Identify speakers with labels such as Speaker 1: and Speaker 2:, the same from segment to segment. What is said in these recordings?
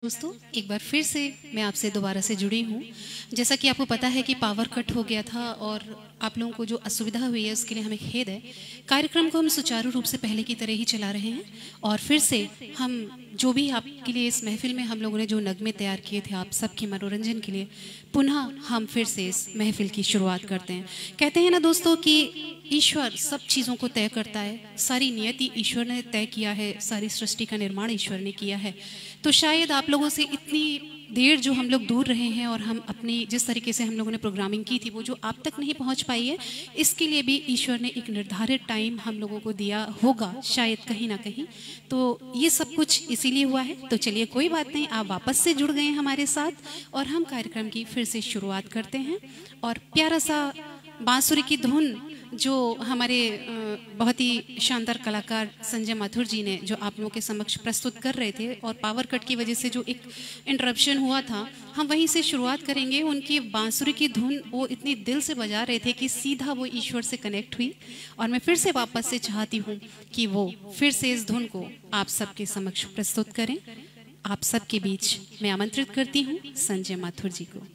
Speaker 1: दोस्तों, एक बार फिर से मैं आपसे दोबारा से जुड़ी हूँ। जैसा कि आपको पता है कि पावर कट हो गया था और आप लोगों को जो असुविधा हुई है उसके लिए हमें खेद है। कार्यक्रम को हम सुचारू रूप से पहले की तरह ही चला रहे हैं और फिर से हम जो भी आपके लिए इस महफिल में हम लोगों ने जो नगमे तैयार किए थे आप सबके मनोरंजन के लिए, पुनः हम फिर से इस महफिल की शुरुआत करते हैं। कहते हैं ना दोस्तों कि ईश्वर सब चीज़ों को तय करता है, सारी नियति ईश्वर ने तय किया है, सारी सृष्टि का निर्माण ईश्वर ने किया है। तो शायद आप लोगों से इतनी देर जो हम लोग दूर रहे हैं और हम अपनी जिस तरीके से हम लोगों ने प्रोग्रामिंग की थी वो जो आप तक नहीं पहुंच पाई है, इसके लिए भी ईश्वर ने एक निर्धारित टाइम हम लोगों को दिया होगा शायद कहीं ना कहीं। तो ये सब कुछ इसीलिए हुआ है। तो चलिए कोई बात नहीं, आप वापस से जुड़ गए हैं हमारे साथ और हम कार्यक्रम की फिर से शुरुआत करते हैं। और प्यारा सा बांसुरी की धुन जो हमारे बहुत ही शानदार कलाकार संजय माथुर जी ने जो आप लोगों के समक्ष प्रस्तुत कर रहे थे, और पावर कट की वजह से जो एक इंटरप्शन हुआ था हम वहीं से शुरुआत करेंगे। उनकी बांसुरी की धुन वो इतनी दिल से बजा रहे थे कि सीधा वो ईश्वर से कनेक्ट हुई। और मैं फिर से वापस से चाहती हूँ कि वो फिर से इस धुन को आप सबके समक्ष प्रस्तुत करें। आप सबके बीच मैं आमंत्रित करती हूँ संजय माथुर जी को।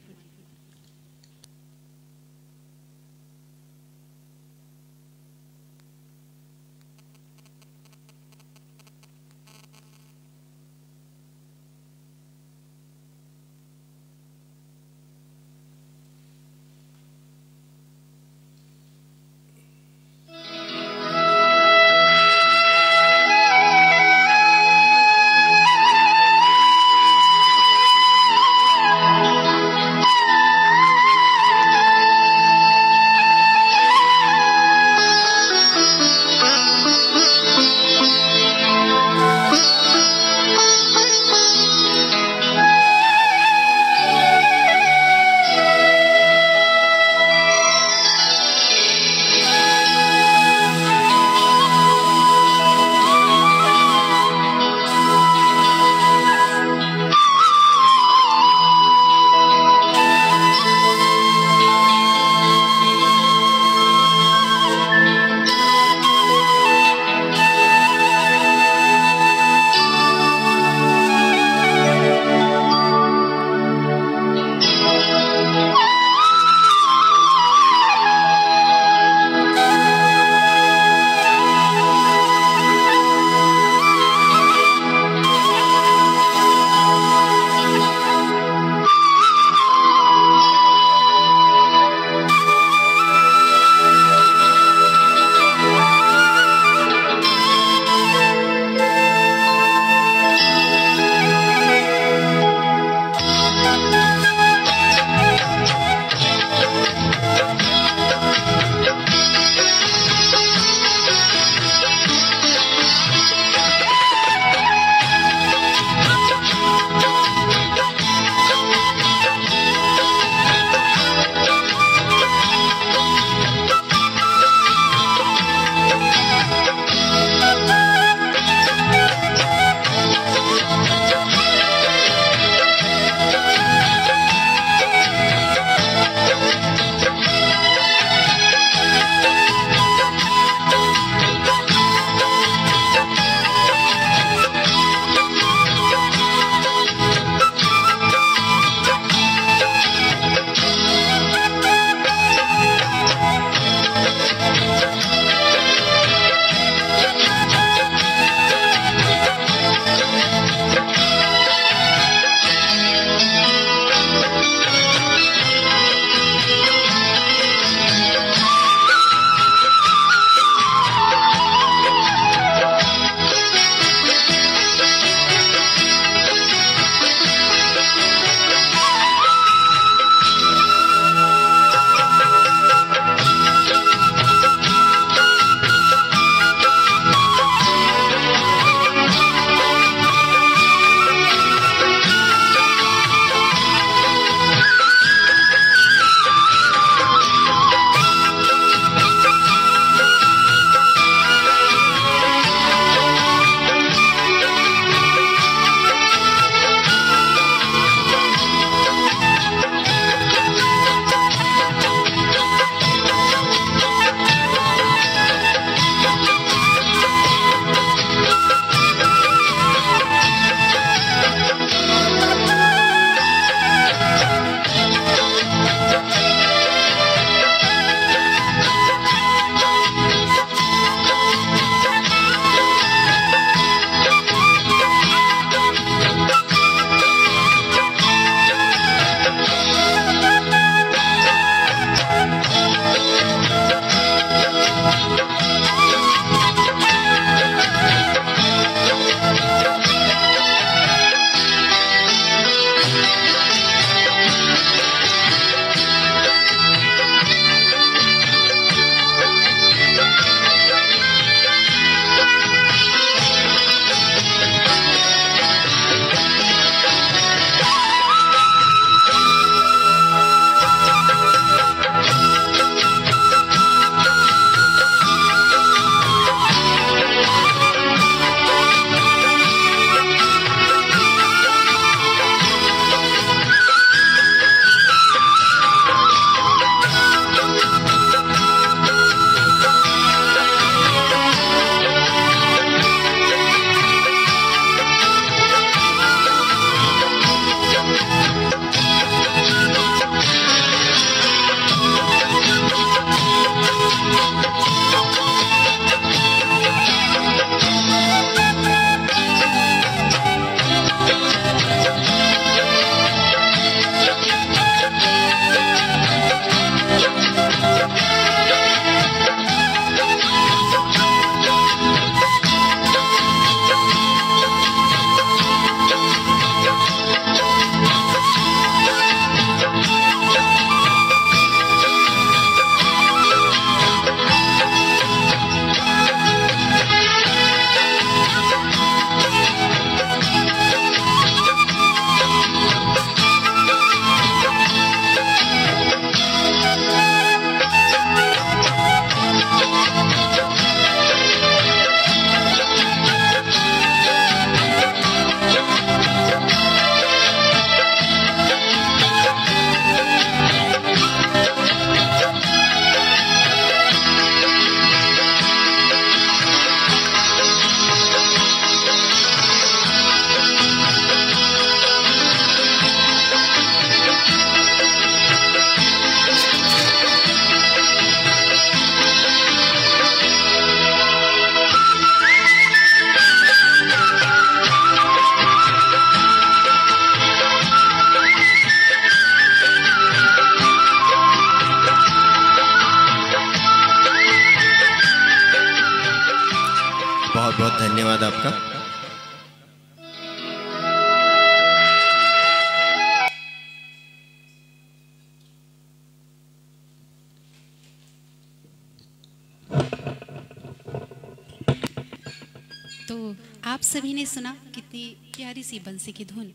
Speaker 1: तो आप सभी ने सुना कितनी प्यारी सी बंसी की धुन।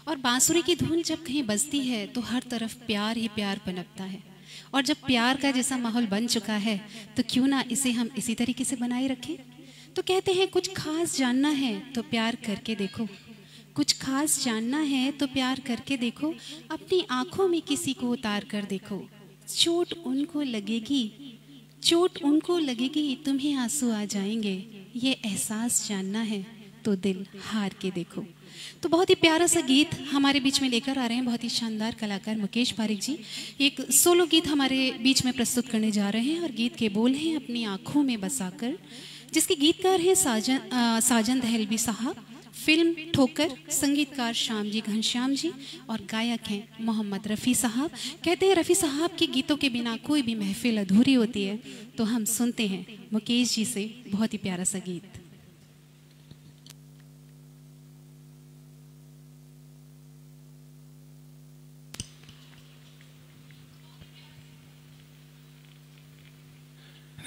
Speaker 1: और बांसुरी की धुन जब कहीं बजती है तो हर तरफ प्यार ही प्यार पनपता है। और जब प्यार का जैसा माहौल बन चुका है तो क्यों ना इसे हम इसी तरीके से बनाए रखें। तो कहते हैं कुछ खास जानना है तो प्यार करके देखो, कुछ खास जानना है तो प्यार करके देखो, अपनी आंखों में किसी को उतार कर देखो, चोट उनको लगेगी, चोट उनको लगेगी, तुम्हें आंसू आ जाएंगे, ये एहसास जानना है तो दिल हार के देखो। तो बहुत ही प्यारा सा गीत हमारे बीच में लेकर आ रहे हैं बहुत ही शानदार कलाकार मुकेश पारिक जी। एक सोलो गीत हमारे बीच में प्रस्तुत करने जा रहे हैं और गीत के बोल हैं अपनी आंखों में बसाकर, जिसके गीतकार हैं साजन दहलवी साहब, फिल्म ठोकर, संगीतकार श्याम जी घनश्याम जी और गायक हैं मोहम्मद रफ़ी साहब। कहते हैं रफ़ी साहब के गीतों के बिना कोई भी महफिल अधूरी होती है। तो हम सुनते हैं मुकेश जी से बहुत ही प्यारा सा गीत।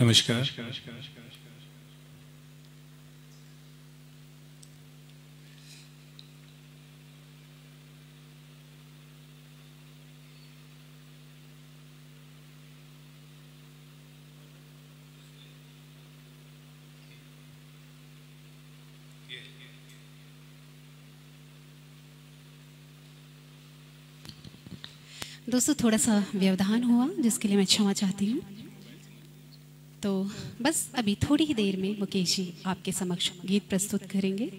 Speaker 2: नमस्कार।
Speaker 1: दोस्तों थोड़ा सा व्यवधान हुआ जिसके लिए मैं क्षमा चाहती हूँ। तो बस अभी थोड़ी ही देर में मुकेश जी आपके समक्ष गीत प्रस्तुत करेंगे।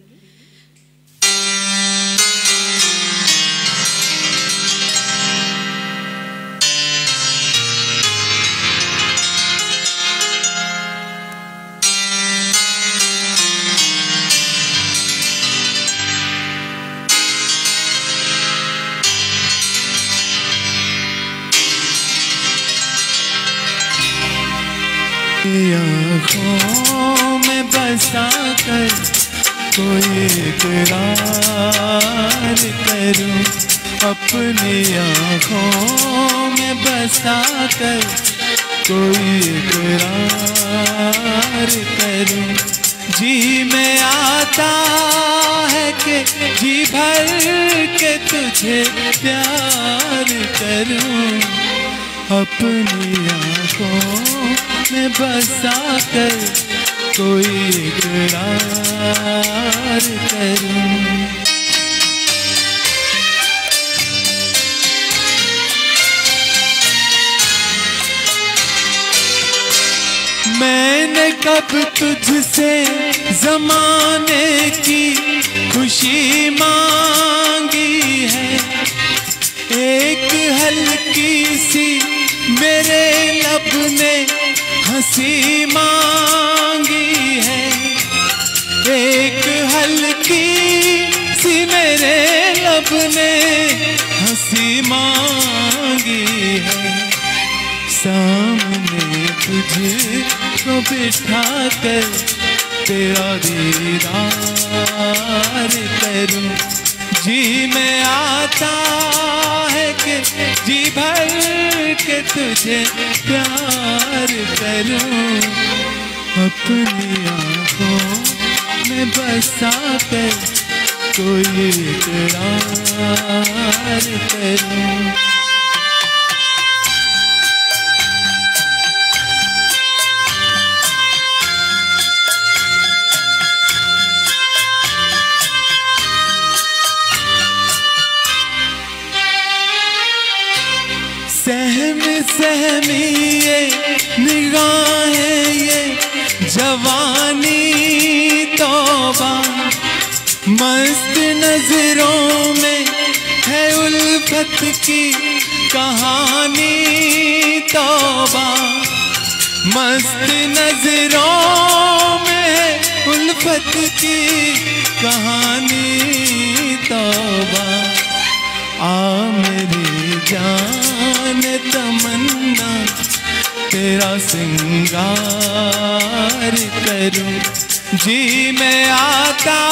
Speaker 3: आँखों में बसा कर कोई इकरार करूं, अपनी आँखों में बसा कर कोई इकरार करूं। जी में आता है कि जी भर के तुझे प्यार करूं, अपनी आँखों में बसा कर कोई इकरार करूं। मैंने कब तुझसे ज़माने की खुशी मांगी है, एक हल्की सी मेरे लब ने हंसी मांगी है, एक हल्की सी मेरे लब ने हंसी मांगी है। सामने तुझको बिठा कर तेरा दीदार करूं, जी में आता है कि जी भर के तुझे प्यार करूं, अपनी आँखों में बसा कर कोई इकरार करूं। सहम सहमी ये निगाहें, ये जवानी तौबा, मस्त नजरों में है उल्फत की कहानी तौबा, मस्त नजरों में है उल्फत की कहानी तौबा। आ मेरी जान तमन्ना तेरा सिंगार करूं, जी में आता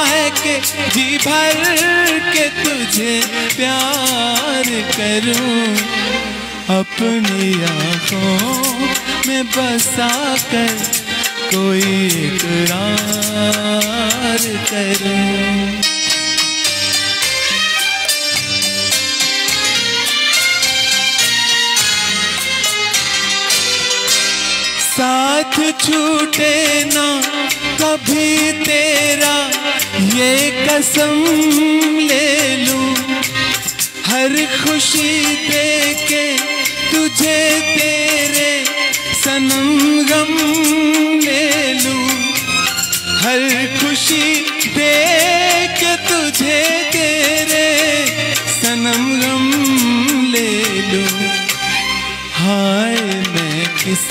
Speaker 3: है कि जी भर के तुझे प्यार करूं, अपनी आँखों में बसा कर कोई इकरार करूं। साथ छूटे ना कभी तेरा ये कसम ले लूं, हर खुशी दे के तुझे तेरे सनम गम ले लूं, हर खुशी दे के तुझे तेरे सनम गम ले लूं। हाय मैं किस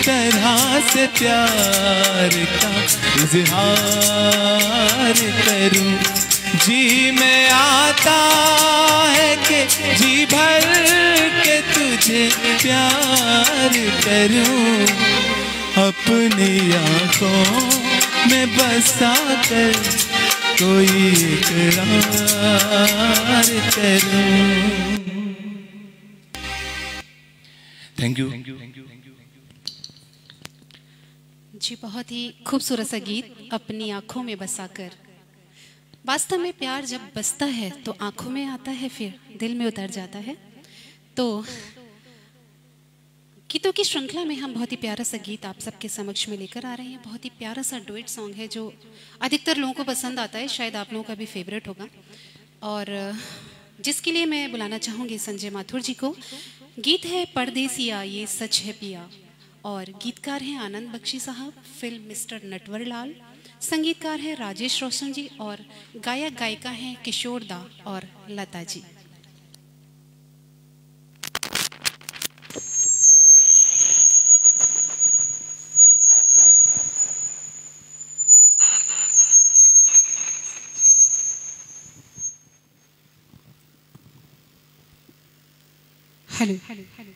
Speaker 3: तरह से प्यार का इजहार करूं, जी में आता है कि जी भर के तुझे प्यार करूं, अपनी आँखों में बसा कर कोई इकरार करूं। Thank you.
Speaker 1: जी बहुत ही खूबसूरत सा गीत, अपनी आँखों में बसाकर। वास्तव में प्यार जब बसता है तो आँखों में आता है, फिर दिल में उतर जाता है। तो गीतों की श्रृंखला में हम बहुत ही प्यारा सा गीत आप सबके समक्ष में लेकर आ रहे हैं। बहुत ही प्यारा सा डुएट सॉन्ग है जो अधिकतर लोगों को पसंद आता है, शायद आप लोगों का भी फेवरेट होगा, और जिसके लिए मैं बुलाना चाहूँगी संजय माथुर जी को। गीत है परदेसिया ये सच है पिया, और गीतकार हैं आनंद बख्शी साहब, फिल्म मिस्टर नटवरलाल, संगीतकार हैं राजेश रोशन जी, और गायक गायिका हैं किशोर दा और Lata ji. Hello hello hello.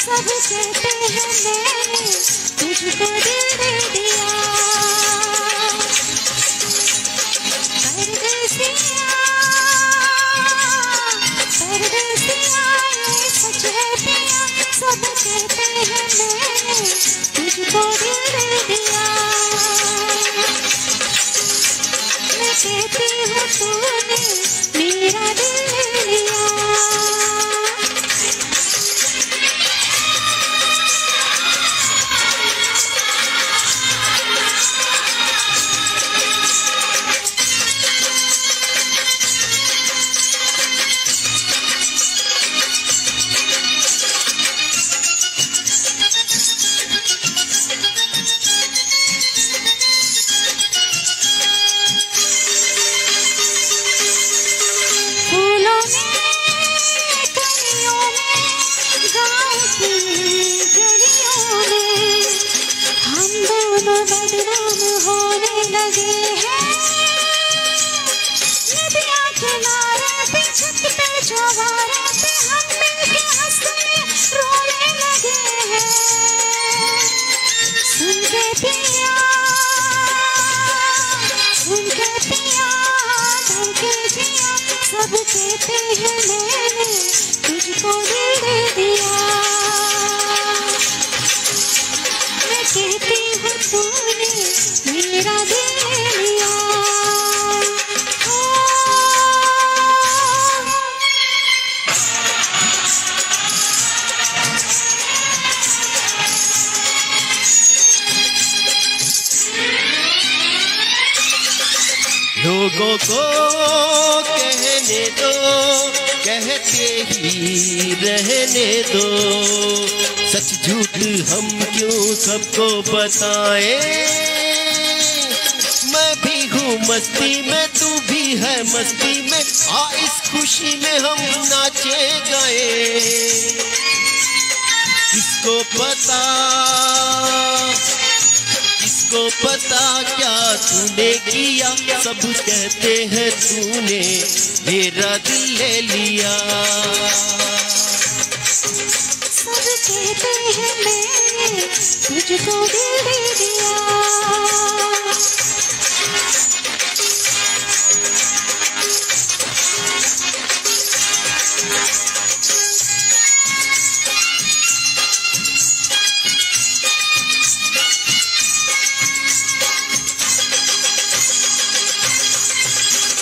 Speaker 2: सब कहते हैं मैंने तुझको दिल दे दिया, परदेसिया परदेसिया ये सच है पिया, सब कहते हैं मैंने तुझको दिल दे दिया। मैं कहती हूँ तूने मेरा दिल ले लिया। बदनाम होने लगे हैं, नदियाँ किनारे पे छत पे चौबारे पे हम मिलके हंसने रोने लगे हैं। सुन के पिया धड़के जिया, सब कहते हैं मैंने तुझको दिल दे दिया। मैं कहती हूँ तूने मेरा दिल ले लिया।
Speaker 4: लोगों को कहने दो, कहते ही रहने दो, सच झूठ हम क्यों सबको बताएं। मैं भी हूँ हूँ मस्ती में, तू भी है मस्ती में, आ इस खुशी में हम नाचे गाए। किसको पता, किसको पता क्या तूने किया, सब कहते हैं तूने मेरा दिल ले लिया।
Speaker 2: सब कहते हैं मैंने तुझको दिल दे दिया।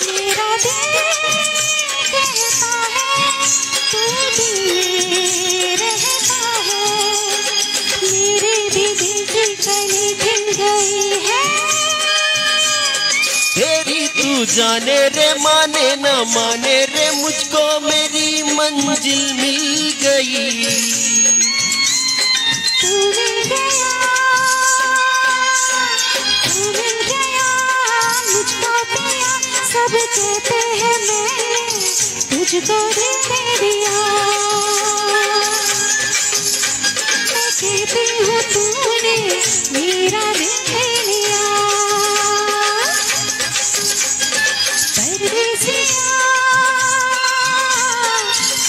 Speaker 2: मेरा दिल कहता है तू भी रहता है, मेरे भी दिल की कली खिल गई है।
Speaker 4: तेरी तू जाने रे, माने न माने रे, मुझको मेरी मंजिल मिल गई।
Speaker 2: तू मिल गया, तू मिल गया, मुझको पिया। सब कहते हैं मैंने तुझको दिल दे दिया। मैं कहती हूँ तूने मेरा दिल ले लिया। परदेसिया,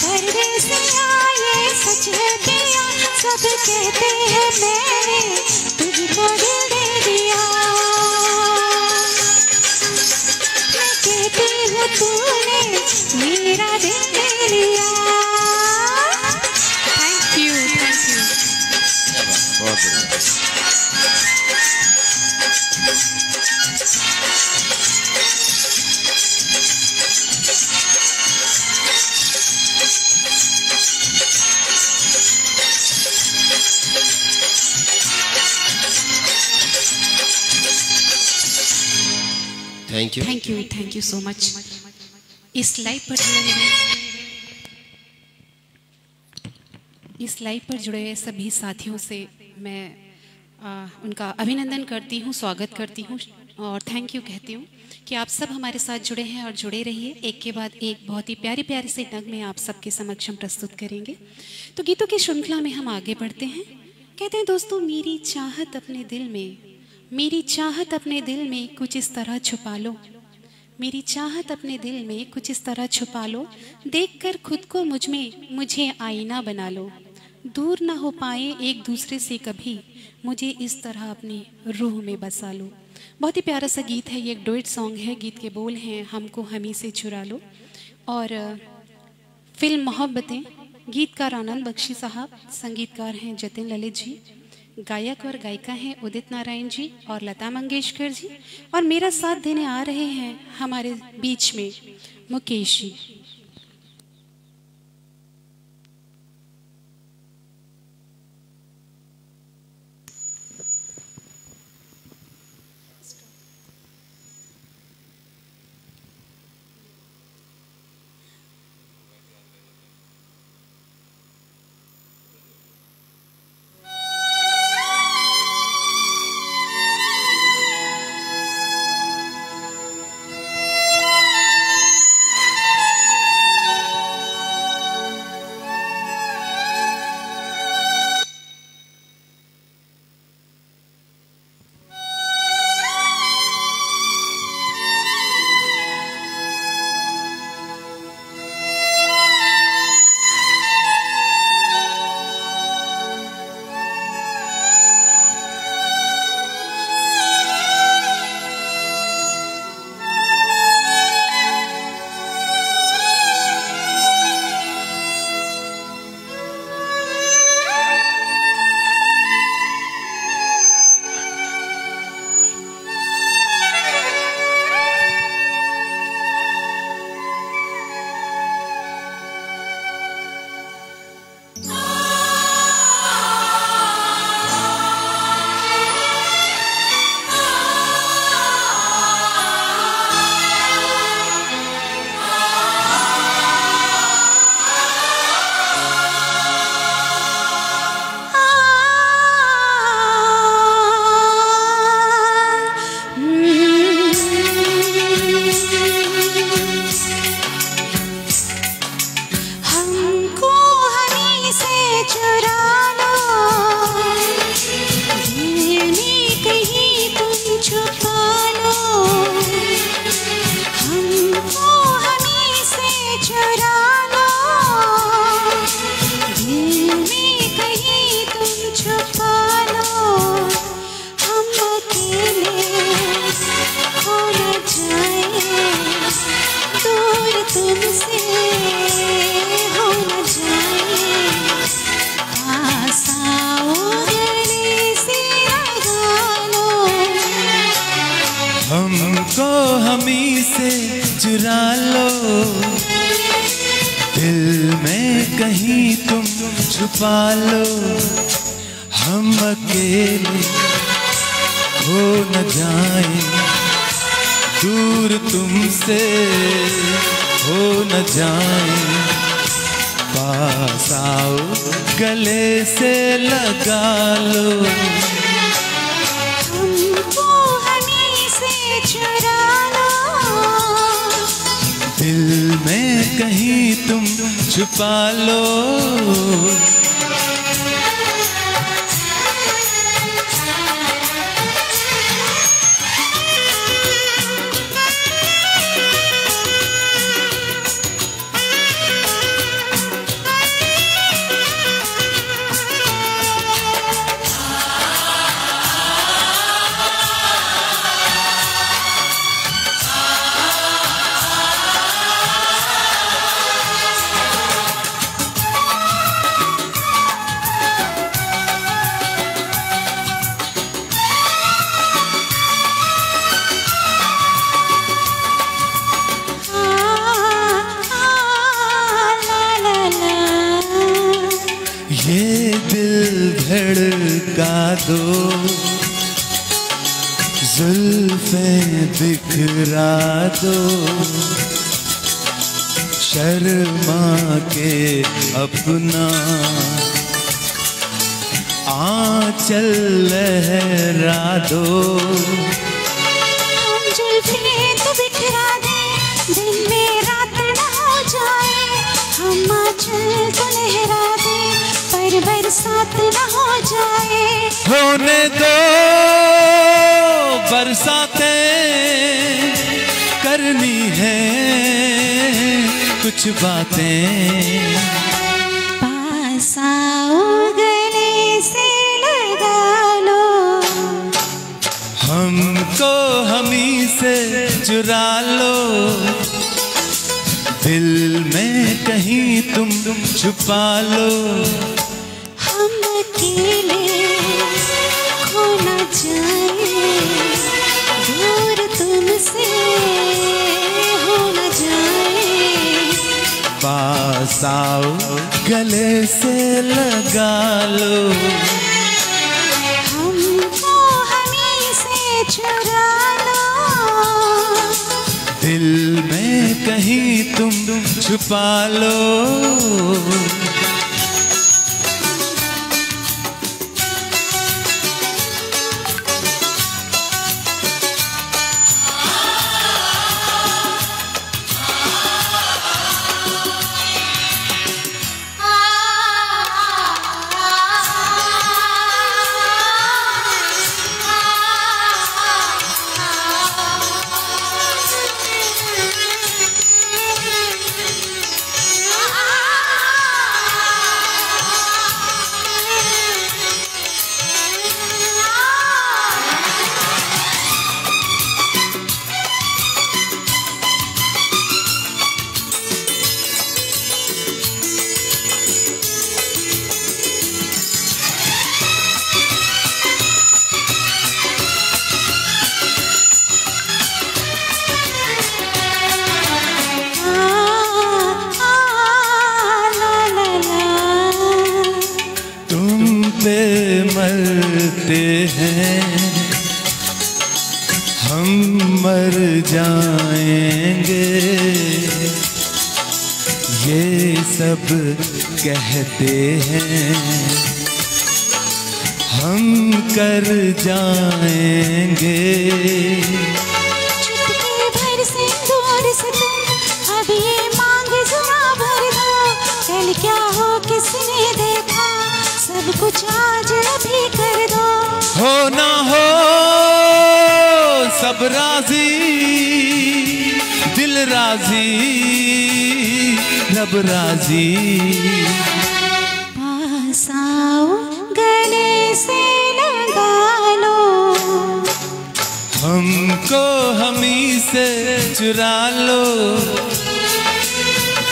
Speaker 2: परदेसिया, ये सच है पिया। सब कहते हैं मैंने तुझको दिल दे दिया। मैं कहती हूँ तूने मेरा दिल ले लिया।
Speaker 1: Thank you, thank you.
Speaker 4: बहुत बढ़िया। Thank you.
Speaker 1: Thank you, thank you so much. इस लाइव पर जुड़े हुए, इस लाइव पर जुड़े हुए सभी साथियों से मैं उनका अभिनंदन करती हूँ, स्वागत करती हूँ और थैंक यू कहती हूँ कि आप सब हमारे साथ जुड़े हैं और जुड़े रहिए। एक के बाद एक बहुत ही प्यारे प्यारे से नगमे आप सबके समक्ष हम प्रस्तुत करेंगे। तो गीतों की श्रृंखला में हम आगे बढ़ते हैं। कहते हैं दोस्तों, मेरी चाहत अपने दिल में, मेरी चाहत अपने दिल में कुछ इस तरह छुपा लो, मेरी चाहत अपने दिल में कुछ इस तरह छुपा लो, देखकर खुद को मुझ में मुझे आईना बना लो, दूर ना हो पाए एक दूसरे से कभी, मुझे इस तरह अपनी रूह में बसा लो। बहुत ही प्यारा सा गीत है ये, एक डुएट सॉन्ग है। गीत के बोल हैं हमको हमी से चुरा लो और फिल्म मोहब्बतें। गीतकार आनंद बख्शी साहब, संगीतकार हैं जतिन ललित जी, गायक और गायिका हैं उदित नारायण जी और लता मंगेशकर जी, और मेरा साथ देने आ रहे हैं हमारे बीच में मुकेश जी।
Speaker 3: चुरा लो, दिल में कहीं तुम छुपा लो, हम अकेले हो न जाए, दूर तुमसे हो न जाए, पास आओ गले से लगा लो,
Speaker 2: हमको हमी से चुरा लो,
Speaker 3: दिल में कहीं तुम छुपा लो। ये दिल धड़का दो, जुल्फें बिखरा दो, शर्मा के अपना आंचल लहरा दो,
Speaker 2: हम जुल्फें तो बिखरा दे, दिन में रात न हो जाए, हम आंचल तो लहरा दे, पर बरसात न हो जाए,
Speaker 3: होने दो बरसातें, करनी है कुछ बातें,
Speaker 2: पास आओ गले से लगा लो,
Speaker 3: हमको हमी से चुरा लो, दिल में कहीं तुम छुपा लो,
Speaker 2: हम अकेले खो न जाए, दूर तुमसे हो न जाए,
Speaker 3: पास आओ गले से लगा लो,
Speaker 2: हमको हमी से चुरा लो,
Speaker 3: दिल में कहीं तुम छुपा लो। मरते हैं हम मर जाएंगे, ये सब कहते हैं हम कर जाएंगे।
Speaker 2: चुटकी भर सिंदूर से तुम अब ये मांग जरा भर दो, कल क्या हो किसने देखा, सब कुछ आज अभी कर दो।
Speaker 3: हो ना हो सब राजी, दिल राजी रब राजी,
Speaker 2: पास आओ गले से लगा लो,
Speaker 3: हमको हमी से चुरा लो,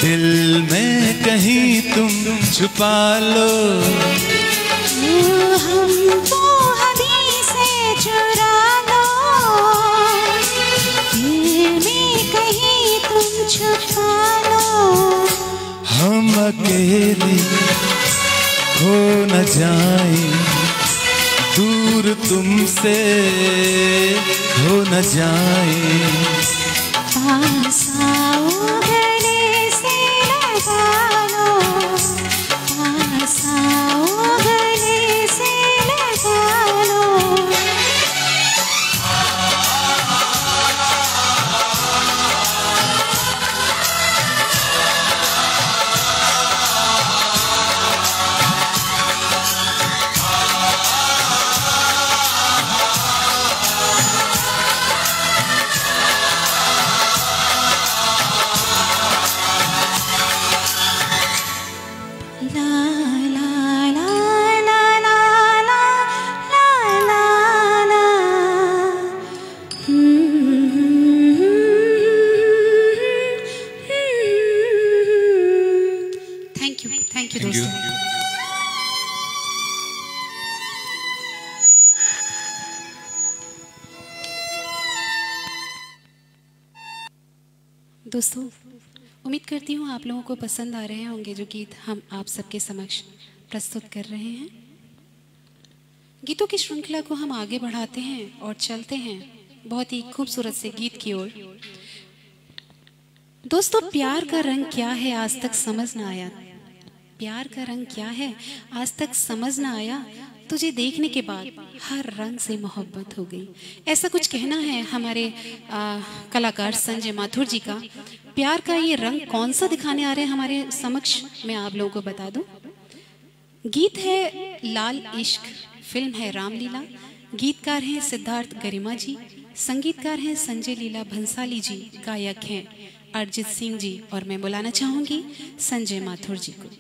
Speaker 3: दिल में कहीं तुम छुपा लो,
Speaker 2: हमको हमी से चुरा लो, दिल में कहीं तुम
Speaker 3: तुमसे हो न जाए।
Speaker 2: पास आओ गले से लगा लो, पास आओ गले से लगा लो।
Speaker 1: थैंक यू दोस्तों। दोस्तों उम्मीद करती हूँ आप लोगों को पसंद आ रहे होंगे जो गीत हम आप सबके समक्ष प्रस्तुत कर रहे हैं। गीतों की श्रृंखला को हम आगे बढ़ाते हैं और चलते हैं बहुत ही खूबसूरत से गीत की ओर। दोस्तों प्यार का रंग क्या है आज तक समझ ना आया, प्यार का रंग क्या है आज तक समझ ना आया, तुझे देखने के बाद हर रंग से मोहब्बत हो गई। ऐसा कुछ कहना है हमारे कलाकार संजय माथुर जी का। प्यार का ये रंग कौन सा दिखाने आ रहे हैं हमारे समक्ष, मैं आप लोगों को बता दूं। गीत है लाल इश्क, फिल्म है रामलीला, गीतकार हैं सिद्धार्थ गरिमा जी, संगीतकार हैं संजय लीला भंसाली जी, गायक हैं अरिजीत सिंह जी, और मैं बुलाना चाहूंगी संजय माथुर जी को।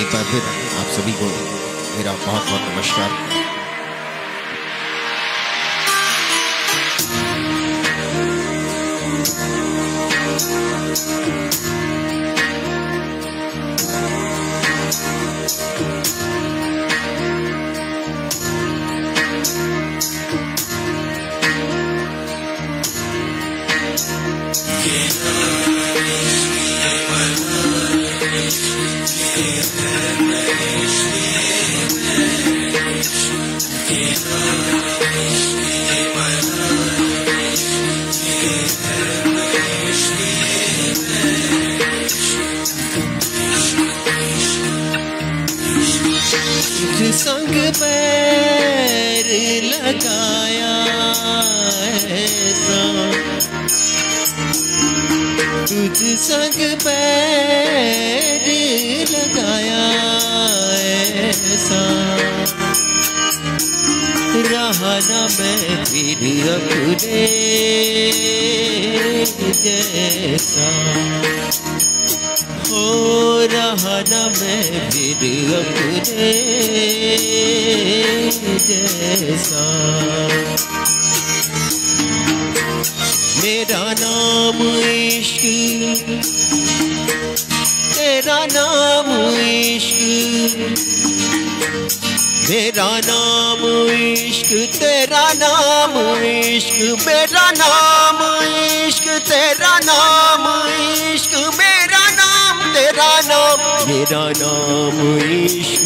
Speaker 4: एक बार फिर आप सभी को मेरा बहुत बहुत नमस्कार। संग पैर लगाया ऐसा, तुझ संग पैर लगाया ऐसा, रहा न मैं फिर अपने जैसा, हो रहा न मैं फिर अपने जैसा। मेरा नाम इश्क, तेरा नाम इश्क, मेरा नाम इश्क, तेरा नाम इश्क, मेरा नाम इश्क, तेरा नाम इश्क, मेरा नाम, तेरा नाम, मेरा नाम इश्क,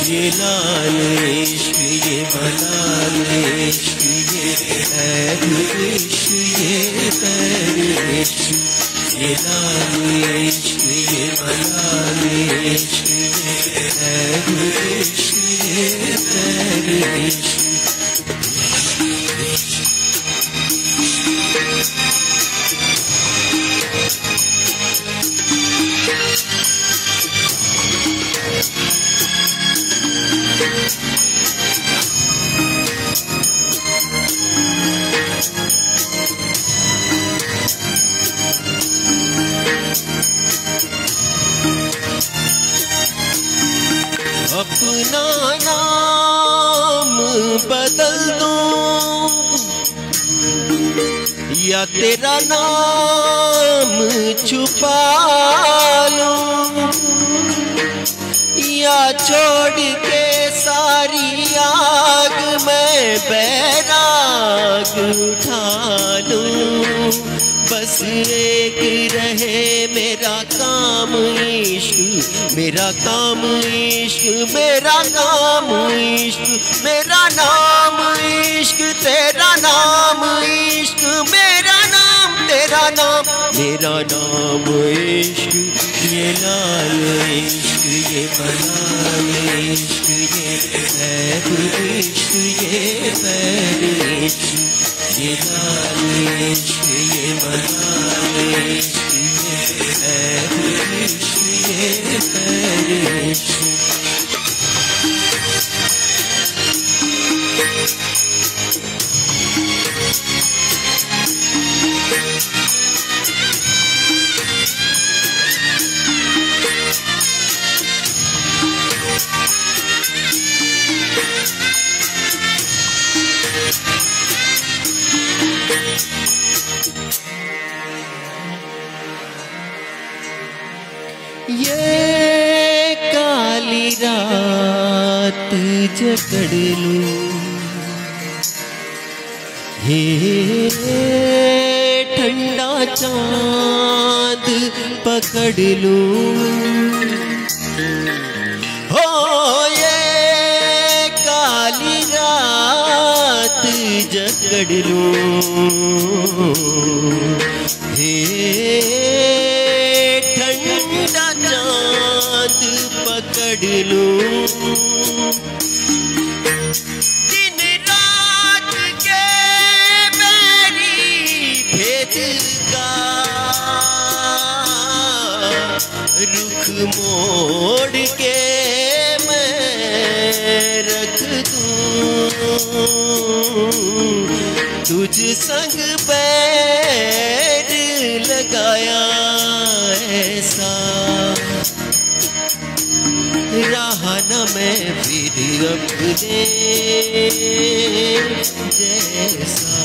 Speaker 4: ये लाल इश्क, ये मलाल इश्क, ये ऐब इश्क, ये पैर इश्क, ये लाल इश्क, ये मलाल इश्क, ये ऐब इश्क, ये पैर इश्क। अपना नाम बदल दूं या तेरा नाम छुपा लूं, या छोड़ के सारी आग में बैराग उठा लूं। बस एक रहे मेरा काम इश्क, मेरा काम इश्क, मेरा काम इश्क, मेरा नाम इश्क, तेरा नाम इश्क, मेरा नाम तेरा नाम, मेरा नाम इश्क। ये लाल इश्क, ये मलाल इश्क, ये ऐब इश्क, ये पैर इश्क, ये लाल इश्क, ये मलाल इश्क, ये ऐब इश्क, ये पैर इश्क। ये काली रात जकड़ लूं, हे ठंडा चांद पकड़ लूं, हो ये काली रात जकड़ लूं, हे ठंडा चांद पकड़ लूं। दिन रात के मेरी भेद का रुख मोड़ के मैं रख दूं, तुझ संग पैर लगाया ऐसा रहा न मैं फिर अपने जैसा,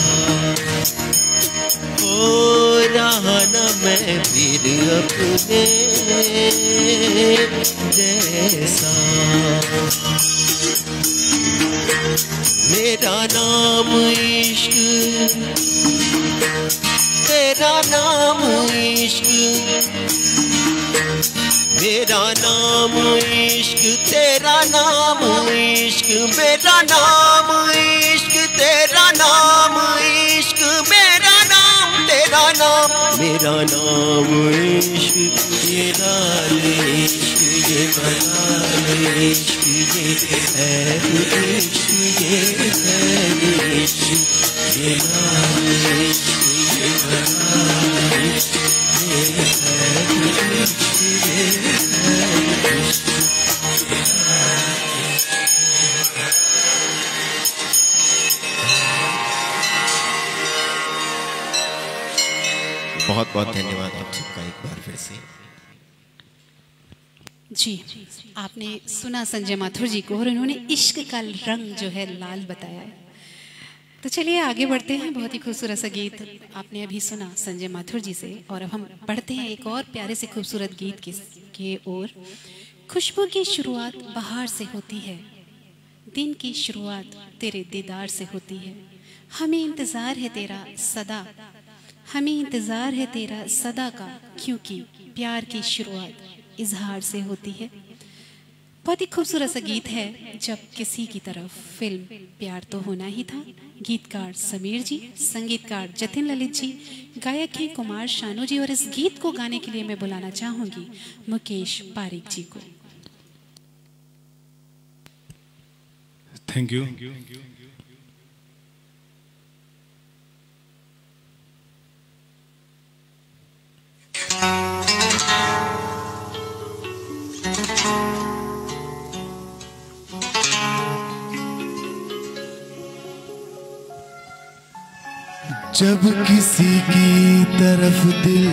Speaker 4: ओ रहा न मैं फिर अपने जैसा। मेरा नाम इश्क, तेरा नाम इश्क, मेरा नाम इश्क, तेरा नाम इश्क, मेरा नाम इश्क, तेरा नाम इश्क, मेरा नाम तेरा नाम, मेरा नाम इश्क। ये लाल इश्क, ये मलाल इश्क, ये ऐब इश्क, ये पैर इश्क, ये लाल इश्क, ये मलाल इश्क, ये ऐब इश्क, ये पैर इश्क। बहुत बहुत धन्यवाद आप सबका एक बार फिर से।
Speaker 1: जी, आपने सुना संजय माथुर जी को और उन्होंने इश्क का रंग जो है लाल बताया है। तो चलिए आगे बढ़ते हैं। बहुत ही खूबसूरत सा गीत आपने अभी सुना संजय माथुर जी से, और अब हम बढ़ते हैं एक और प्यारे से खूबसूरत गीत के ओर। खुशबू की शुरुआत बाहर से होती है, दिन की शुरुआत तेरे दीदार से होती है। हमें इंतज़ार है तेरा सदा, हमें इंतज़ार है तेरा सदा का, क्योंकि प्यार की शुरुआत इजहार से होती है। बहुत ही खूबसूरत सा गीत है। जब किसी की तरफ फिल्म प्यार तो होना ही था। गीतकार समीर जी, संगीतकार जतिन ललित जी, गायक हैं कुमार शानू जी, और इस गीत को गाने के लिए मैं बुलाना चाहूँगी मुकेश पारिक जी को।
Speaker 3: Thank you. जब किसी की तरफ दिल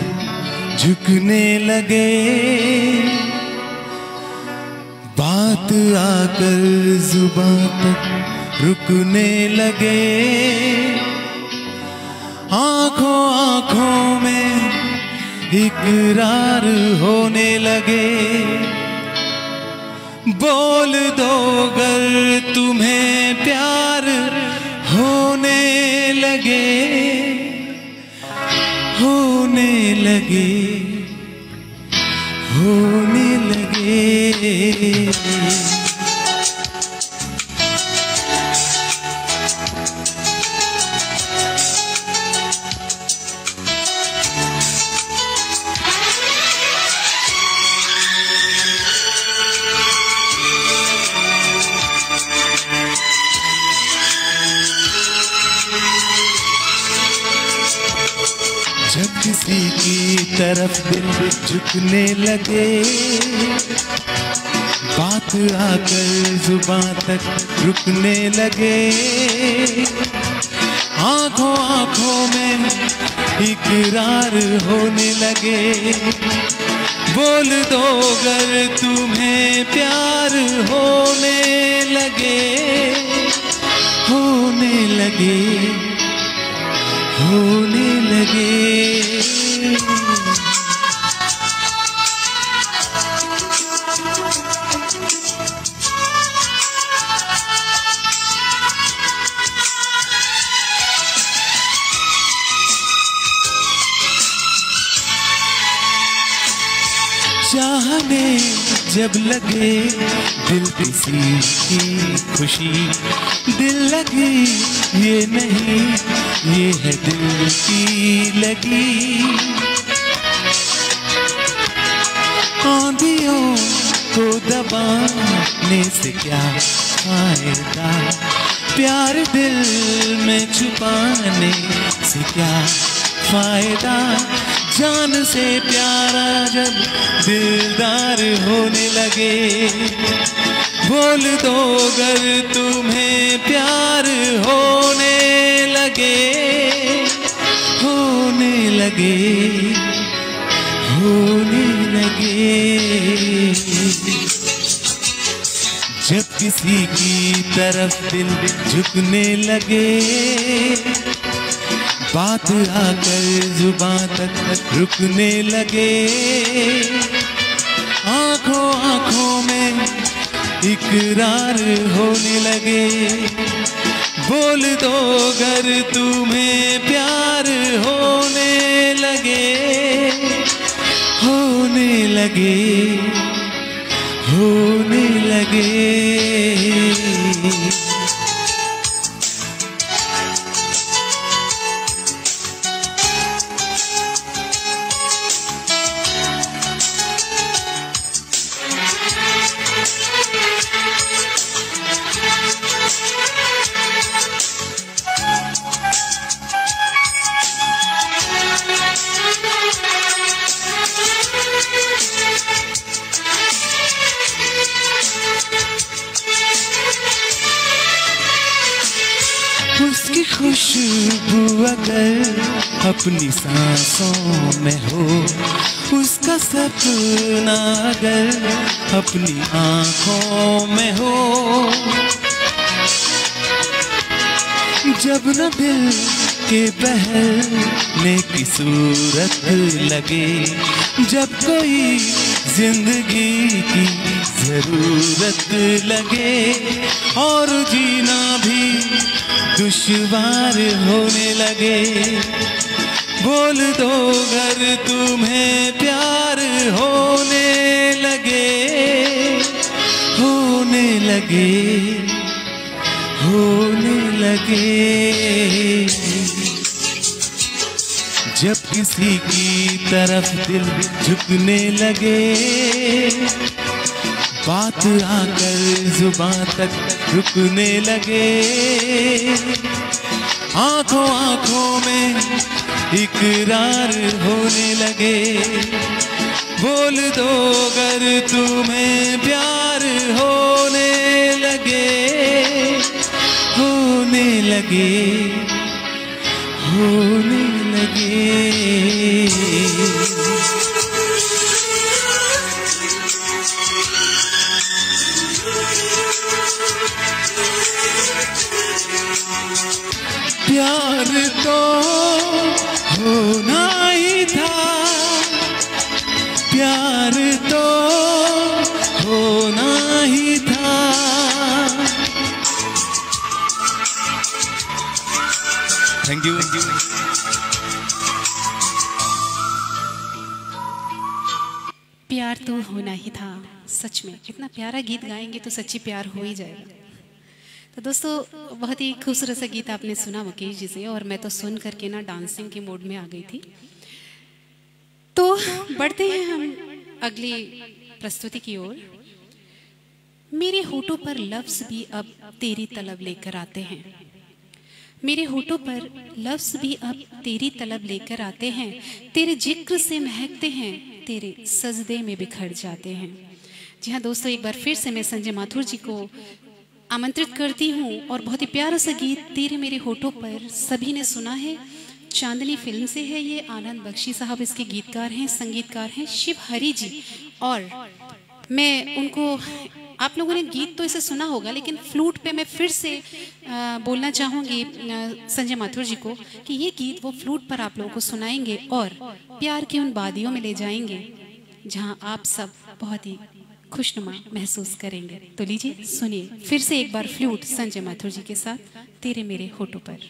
Speaker 3: झुकने लगे, बात आकर जुबान तक रुकने लगे, आंखों आंखों में इकरार होने लगे। बोल दो अगर तुम्हें प्यार होने लगे, होने लगे, होने लगे। जब किसी की तरफ दिल झुकने लगे, बात आकर जुबां तक रुकने लगे। आंखों आंखों में इकरार होने लगे। बोल दो अगर तुम्हें प्यार होने लगे, होने लगे, होने लगे। चाहने जब लगे दिल किसी की खुशी, दिल लगी ये नहीं, ये है दिल की लगी। आंधियों को दबाने से क्या फायदा, प्यार दिल में छुपाने से क्या फायदा। जान से प्यारा जब दिलदार होने लगे। बोल दो अगर तुम्हें प्यार होने लगे, होने लगे, होने लगे। जब किसी की तरफ दिल झुकने लगे, बात आकर जुबां तक रुकने लगे। आंखों आंखों में इकरार होने लगे। बोल दो अगर तुम्हें प्यार होने लगे, होने लगे, होने लगे। उसकी खुशबू अगर अपनी सांसों में हो, उसका सपना अगर अपनी आंखों में हो। जब न दिल के बहलने की सूरत लगे, जब कोई जिंदगी की जरूरत लगे और जीना भी दुश्वार होने लगे। बोल दो अगर तुम्हें प्यार होने लगे, होने लगे, होने लगे। जब किसी की तरफ दिल झुकने लगे, बात आकर जुबां तक रुकने लगे। आंखों आंखों में इकरार होने लगे। बोल दो अगर तुम्हें प्यार होने लगे, होने लगे, होने लगे। प्यार तो प्यार तो होना ही था। Thank you.
Speaker 1: प्यार तो होना ही था। सच में इतना प्यारा गीत गाएंगे तो सच्ची प्यार हो ही जाएगा। तो दोस्तों बहुत ही खूबसूरत सा गीत आपने सुना मुकेश जी से, और मैं तो सुन करके ना डांसिंग के मोड में आ गई थी। तो बढ़ते हैं हम अगली प्रस्तुति की ओर। मेरे होठों पर लफ्ज भी अब तेरी तलब लेकर आते हैं। मेरे होठों पर लफ्ज भी अब तेरी तलब लेकर आते हैं। तेरे जिक्र से महकते हैं, तेरे सजदे में बिखर जाते हैं। जी हाँ दोस्तों, एक बार फिर से मैं संजय माथुर जी को आमंत्रित करती हूँ, और बहुत ही प्यारा सा गीत तेरे मेरे होठों पर सभी ने सुना है। चांदनी फिल्म से है ये। आनंद बख्शी साहब इसके गीतकार हैं, संगीतकार हैं शिव हरी जी। और मैं उनको, आप लोगों ने गीत तो इसे सुना होगा, लेकिन फ्लूट पे मैं फिर से बोलना चाहूँगी संजय माथुर जी को कि ये गीत वो फ्लूट पर आप लोगों को सुनाएंगे और प्यार की उन वादियों में ले जाएंगे जहाँ आप सब बहुत ही खुशनुमा महसूस करेंगे। तो लीजिए सुनिए फिर से एक बार फ्लूट संजय माथुर जी के साथ तेरे मेरे होठों पर।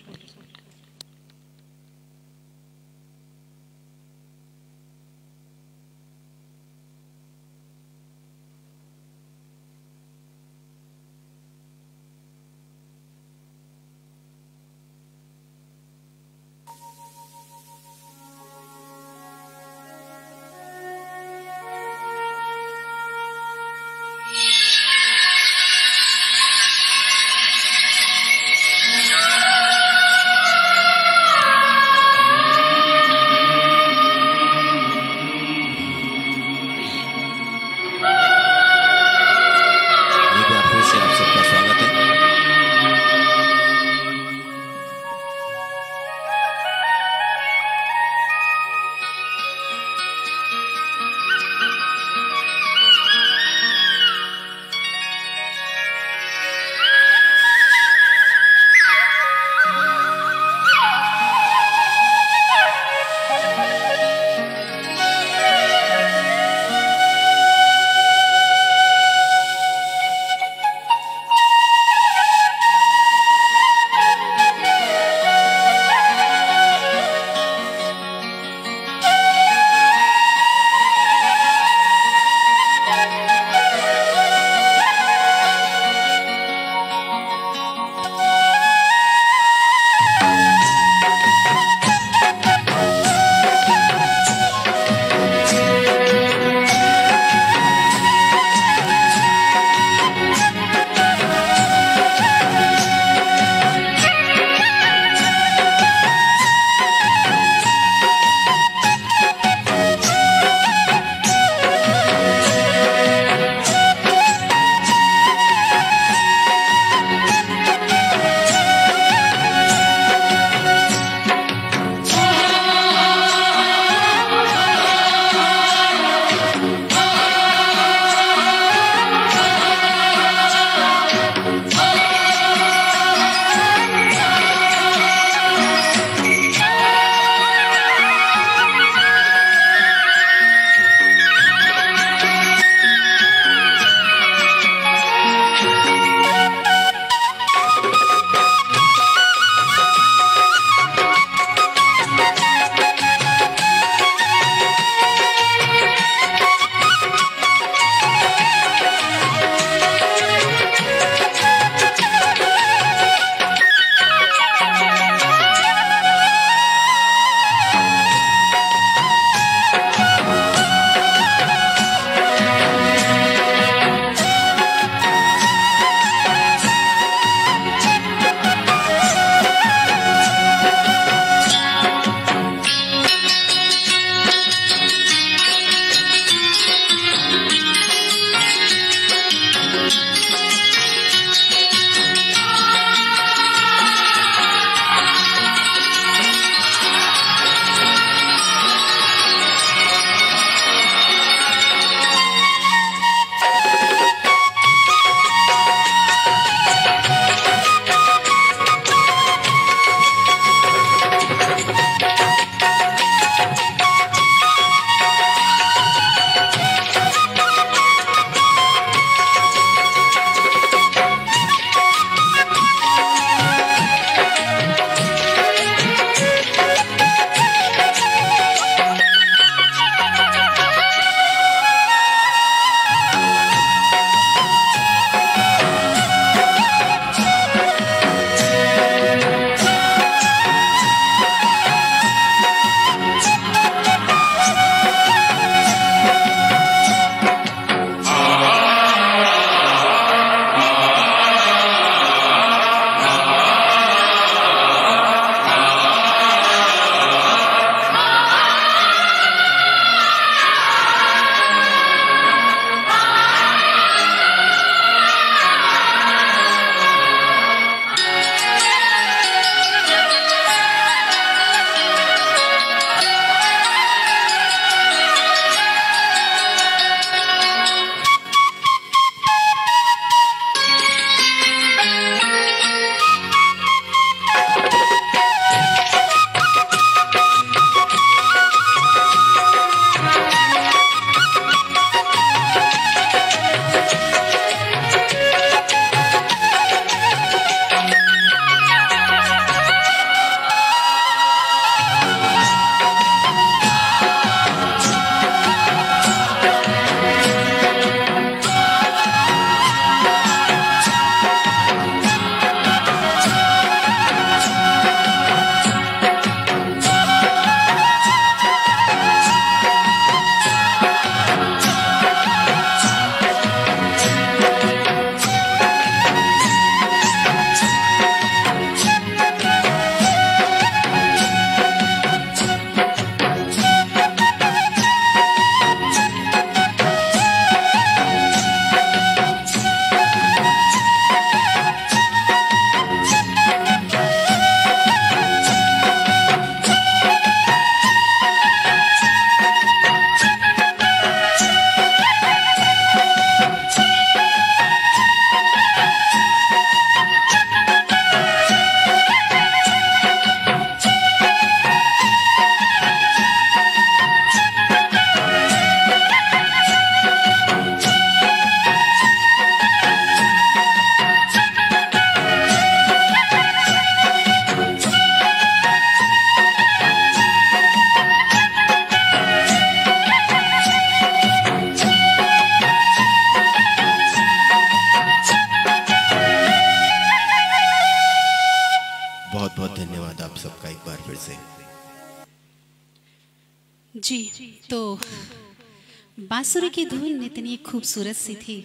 Speaker 1: बांसुरी की धुन इतनी खूबसूरत सी थी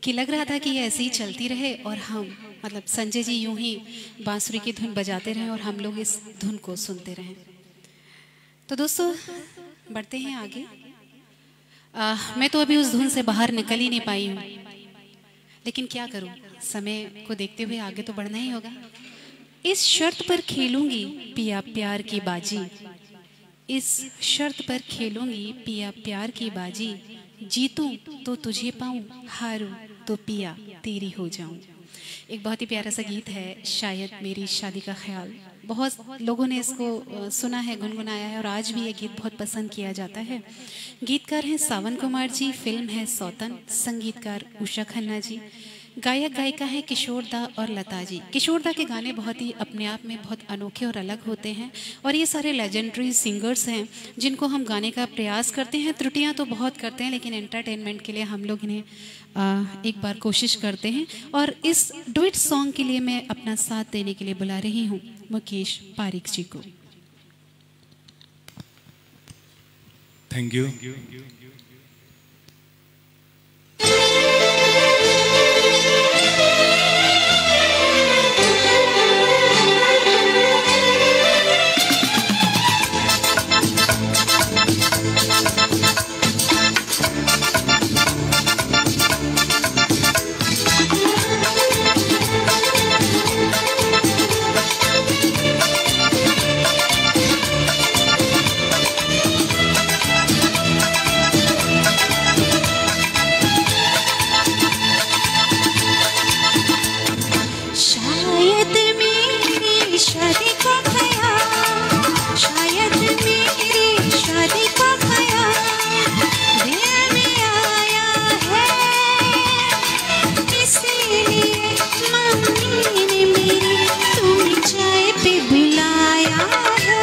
Speaker 1: कि लग रहा था कि ये ऐसे ही चलती रहे और हम मतलब संजय जी यूं ही बांसुरी की धुन बजाते रहें और हम लोग इस धुन को सुनते रहें। तो दोस्तों बढ़ते हैं आगे। मैं तो अभी उस धुन से बाहर निकल ही नहीं पाई हूँ, लेकिन क्या करूँ, समय को देखते हुए आगे तो बढ़ना ही होगा। इस शर्त पर खेलूंगी पिया प्यार की बाजी, इस शर्त पर खेलूंगी पिया प्यार की बाजी, जीतूं तो तुझे पाऊं, हारूं तो पिया तेरी हो जाऊं। एक बहुत ही प्यारा सा गीत है, शायद मेरी शादी का ख्याल। बहुत लोगों ने इसको सुना है, गुनगुनाया है और आज भी ये गीत बहुत पसंद किया जाता है। गीतकार हैं सावन कुमार जी, फिल्म है सौतन, संगीतकार उषा खन्ना जी, गायक गायिका हैं किशोर दा और लता जी। किशोर दा के गाने बहुत ही अपने आप में बहुत अनोखे और अलग होते हैं और ये सारे लेजेंडरी सिंगर्स हैं जिनको हम गाने का प्रयास करते हैं। त्रुटियां तो बहुत करते हैं, लेकिन एंटरटेनमेंट के लिए हम लोग इन्हें एक बार कोशिश करते हैं। और इस डुएट सॉन्ग के लिए मैं अपना साथ देने के लिए बुला रही हूँ मुकेश पारिक जी को।
Speaker 3: Thank you.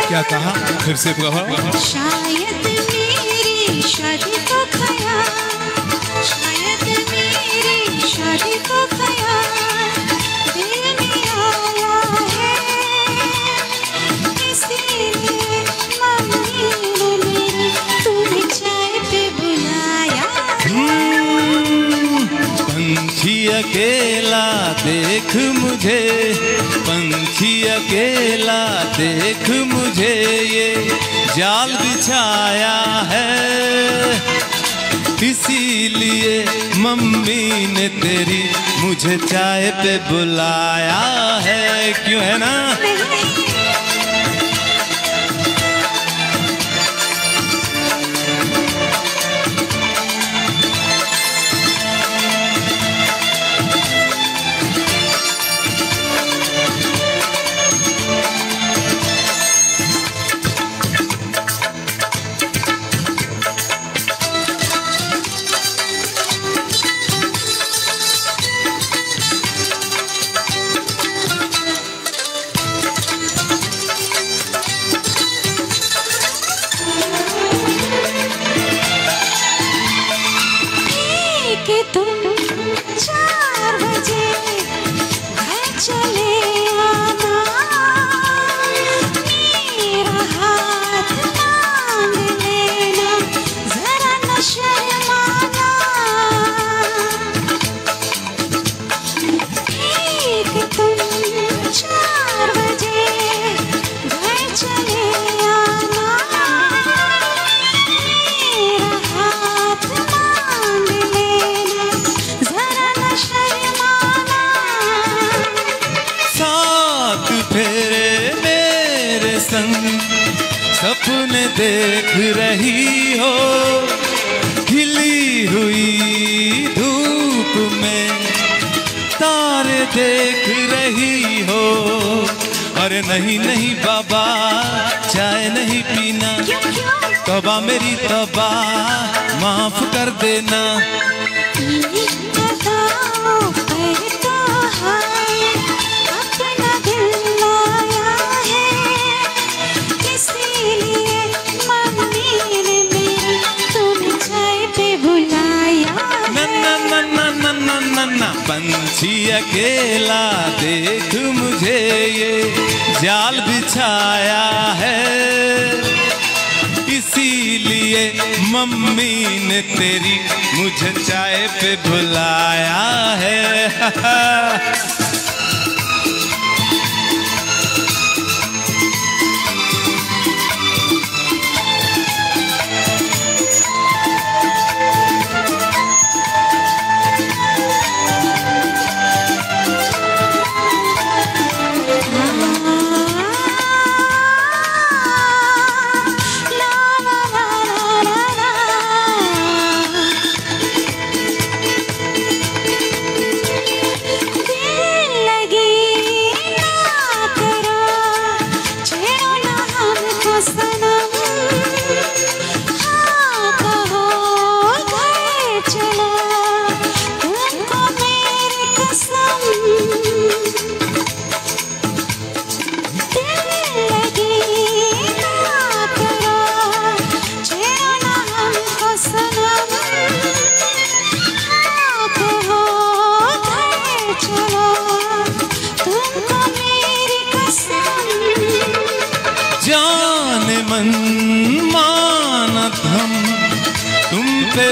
Speaker 3: क्या कहा, फिर से कहा?
Speaker 2: शायद मेरी शादी को ख्याल, शायद मेरी शादी को ख्याल दिल में आया है, इसीलिए मम्मी ने मेरी तुम्हें चाय पे बुलाया।
Speaker 3: पंछी अकेला देख मुझे, पंछी अकेला देख मुझे, ये जाल बिछाया है, इसीलिए मम्मी ने तेरी मुझे चाय पे बुलाया है। क्यों है ना?
Speaker 2: कि तुम 4 बजे घर चले आना, मेरा हाथ मांग लेना, जरा न शर्माना। कि तुम 4 बजे घर चले आना, मेरा हाथ मांग लेना, जरा न शर्माना।
Speaker 3: साथ फेरे मेरे संग सपने देख रही हो, खिली हुई धूप में तारे देख रही हो। अरे नहीं नहीं बाबा, चाय नहीं पीना, तौबा मेरी तौबा माफ कर देना।
Speaker 2: अपना दिल लाया है, इसीलिए मम्मी ने मेरी तुम्हें चाय पे बुलाया।
Speaker 3: ना ना ना ना ना ना ना ना, पंछी अकेला देख मुझे, ये जाल बिछाया है, इसीलिए इसीलिए मम्मी ने तेरी मुझे चाय पे बुलाया है।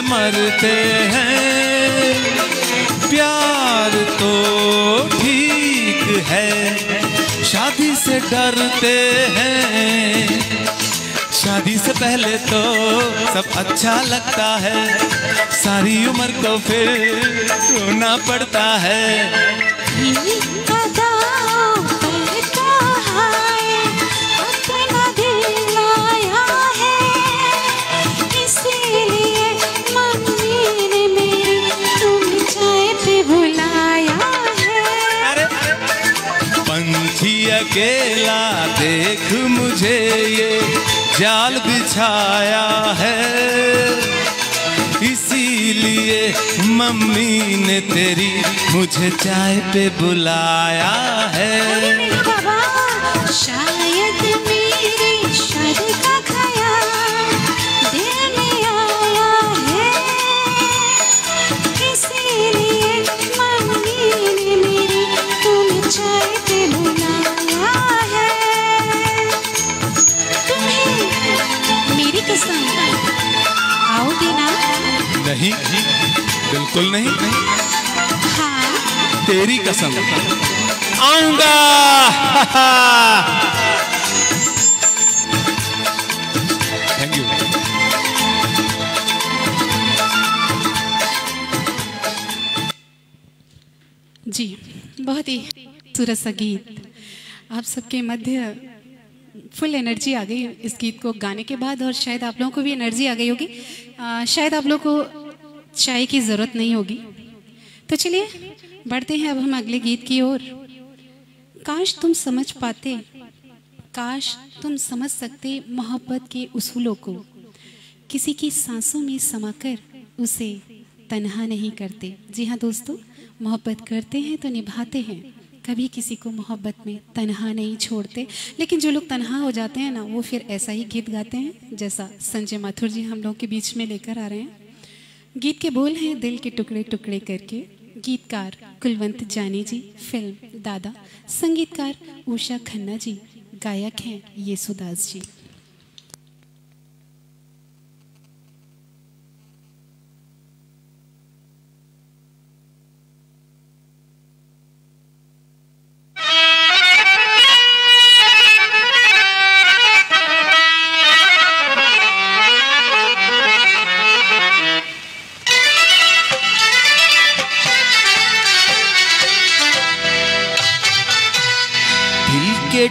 Speaker 3: मरते हैं प्यार तो ठीक है, शादी से डरते हैं। शादी से पहले तो सब अच्छा लगता है, सारी उम्र को फिर रोना पड़ता है। अकेला देख मुझे ये जाल बिछाया है, इसीलिए मम्मी ने तेरी मुझे चाय पे बुलाया है।
Speaker 2: शायद मेरी शादी का ख्याल दिल में आया है, इसीलिए मम्मी ने मेरी तुम्हें चाय पे बुलाया। आओगे ना?
Speaker 3: नहीं, बिल्कुल नहीं।
Speaker 2: हाँ।
Speaker 3: तेरी कसम आऊंगा। Thank you.
Speaker 1: जी, बहुत ही खूबसूरत सा गीत। आप सबके मध्य फुल एनर्जी आ गई इस गीत को गाने के बाद, और शायद आप लोगों को भी एनर्जी आ गई होगी। शायद आप लोगों को चाय की ज़रूरत नहीं होगी। तो चलिए बढ़ते हैं अब हम अगले गीत की ओर। काश तुम समझ पाते, काश तुम समझ सकते मोहब्बत के उसूलों को, किसी की सांसों में समाकर उसे तन्हा नहीं करते। जी हाँ दोस्तों, मोहब्बत करते हैं तो निभाते हैं, कभी किसी को मोहब्बत में तन्हा नहीं छोड़ते। लेकिन जो लोग तन्हा हो जाते हैं ना, वो फिर ऐसा ही गीत गाते हैं जैसा संजय माथुर जी हम लोग के बीच में लेकर आ रहे हैं। गीत के बोल हैं दिल के टुकड़े टुकड़े करके। गीतकार कुलवंत जानी जी, फिल्म दादा। संगीतकार उषा खन्ना जी, गायक हैं येसुदास जी।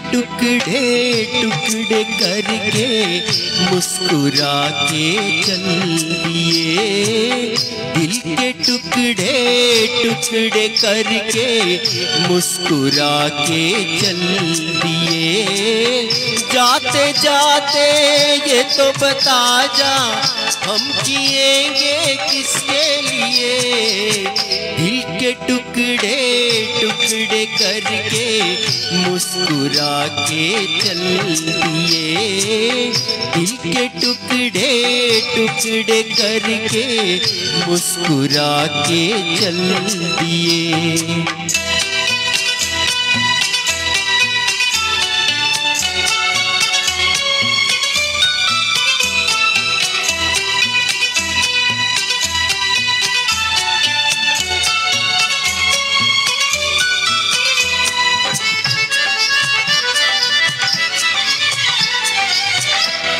Speaker 4: टुकड़े टुकड़े करके मुस्कुरा के चल दिए, दिल के टुकड़े टुकड़े करके मुस्कुरा के चल दिए। जाते जाते ये तो बता जा, हम जिएंगे किसके लिए। दिल के टुकड़े टुकड़े करके मुस्कुरा के चल दिए, दिल के टुकड़े टुकड़े करके मुस्कुरा के चल दिए।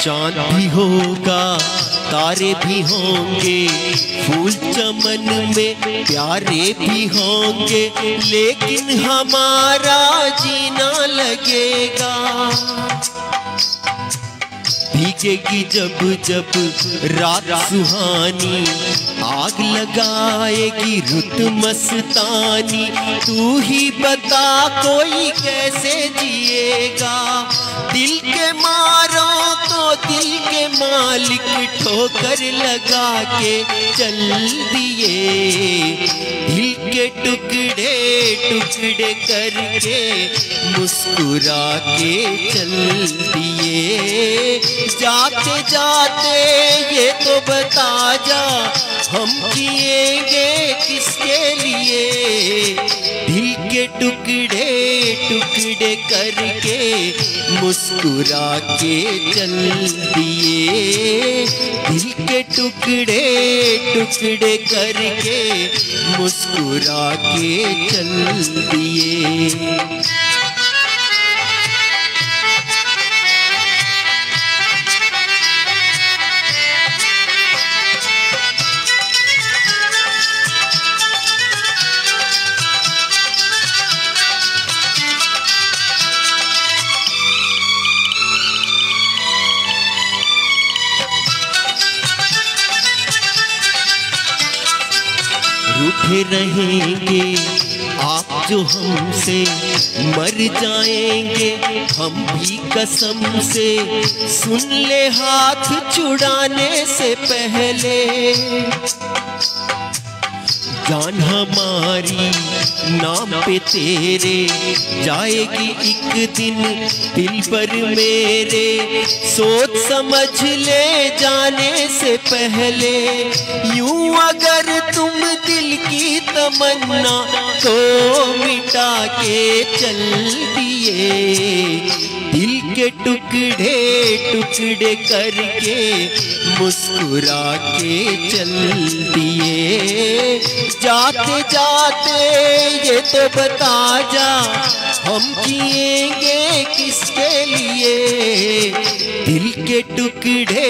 Speaker 4: चांद भी होगा, तारे भी होंगे, फूल चमन में प्यारे भी होंगे, लेकिन हमारा जीना लगेगा। भीगेगी जब जब रात सुहानी, आग लगाएगी रुत मस्तानी, तू ही बता कोई कैसे जिएगा। दिल के मारो तो दिल के मालिक ठोकर लगा के चल दिए, दिल के टुकड़े टुकड़े करके मुस्कुरा के चल दिए। जाते जाते ये तो बता जा, हम जिएंगे किसके लिए। दिल के टुकड़े टुकड़े करके मुस्कुरा के चल दिए, दिल के टुकड़े टुकड़े करके मुस्कुरा के चल दिए। रूठे रहेंगे आप जो हमसे, मर जाएंगे हम भी कसम से, सुन ले हाथ छुड़ाने से पहले। जान हमारी नाम पे तेरे जाएगी एक दिन दिल पर मेरे, सोच समझ ले जाने से पहले। यूं अगर तुम दिल की तमन्ना को मिटा के चल दिए, दिल के टुकड़े टुकड़े करके मुस्कुरा के चल दिए। जाते जाते ये तो बता जा, हम जिएंगे किसके लिए। दिल के टुकड़े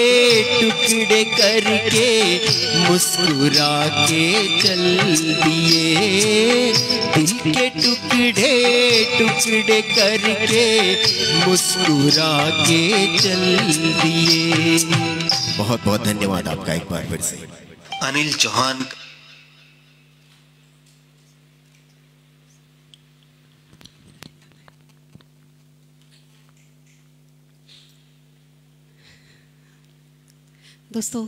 Speaker 4: टुकड़े करके मुस्कुरा के चल दिए, दिल के टुकड़े टुकड़े करके मुस्कुरा के चल दिए। बहुत बहुत धन्यवाद आपका एक बार फिर से।
Speaker 5: अनिल चौहान।
Speaker 1: दोस्तों,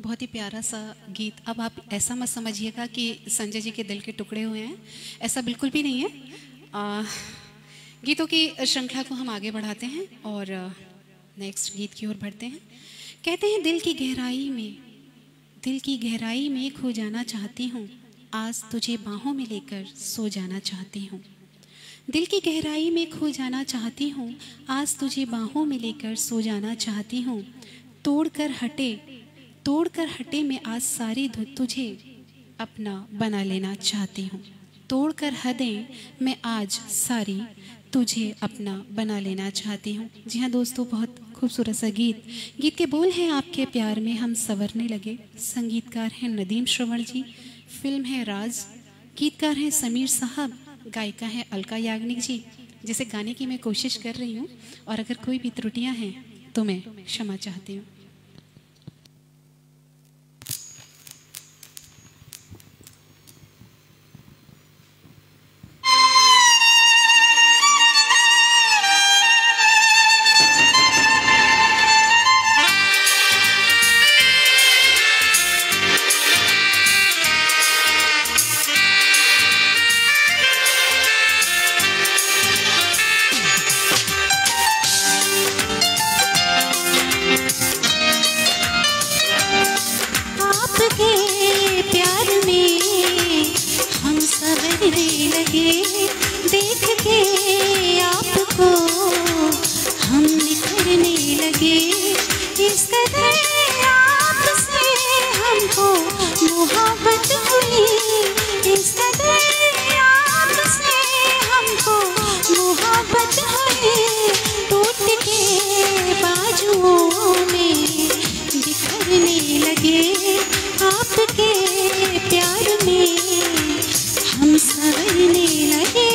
Speaker 1: बहुत ही प्यारा सा गीत। अब आप ऐसा मत समझिएगा कि संजय जी के दिल के टुकड़े हुए हैं, ऐसा बिल्कुल भी नहीं है। गीतों की श्रृंखला को हम आगे बढ़ाते हैं और नेक्स्ट गीत की ओर बढ़ते हैं। कहते हैं दिल की गहराई में खो जाना चाहती हूँ, आज तुझे बाहों में लेकर सो जाना चाहती हूँ। दिल की गहराई में खो जाना चाहती हूँ, आज तुझे बाहों में लेकर सो जाना चाहती हूँ। तोड़ कर हटे मैं आज सारी धुन तुझे अपना बना लेना चाहती हूँ। तोड़ कर हदें मैं आज सारी तुझे अपना बना लेना चाहती हूँ। जी हाँ दोस्तों, बहुत खूबसूरत सा गीत के बोल हैं आपके प्यार में हम संवरने लगे। संगीतकार हैं नदीम श्रवण जी, फिल्म है राज, गीतकार हैं समीर साहब, गायिका हैं अलका याग्निक जी, जिसे गाने की मैं कोशिश कर रही हूँ और अगर कोई भी त्रुटियाँ हैं तो मैं क्षमा चाहती हूँ।
Speaker 2: टूट के बाजुओं उतरने लगे आपके प्यार में, हम संवरने लगे।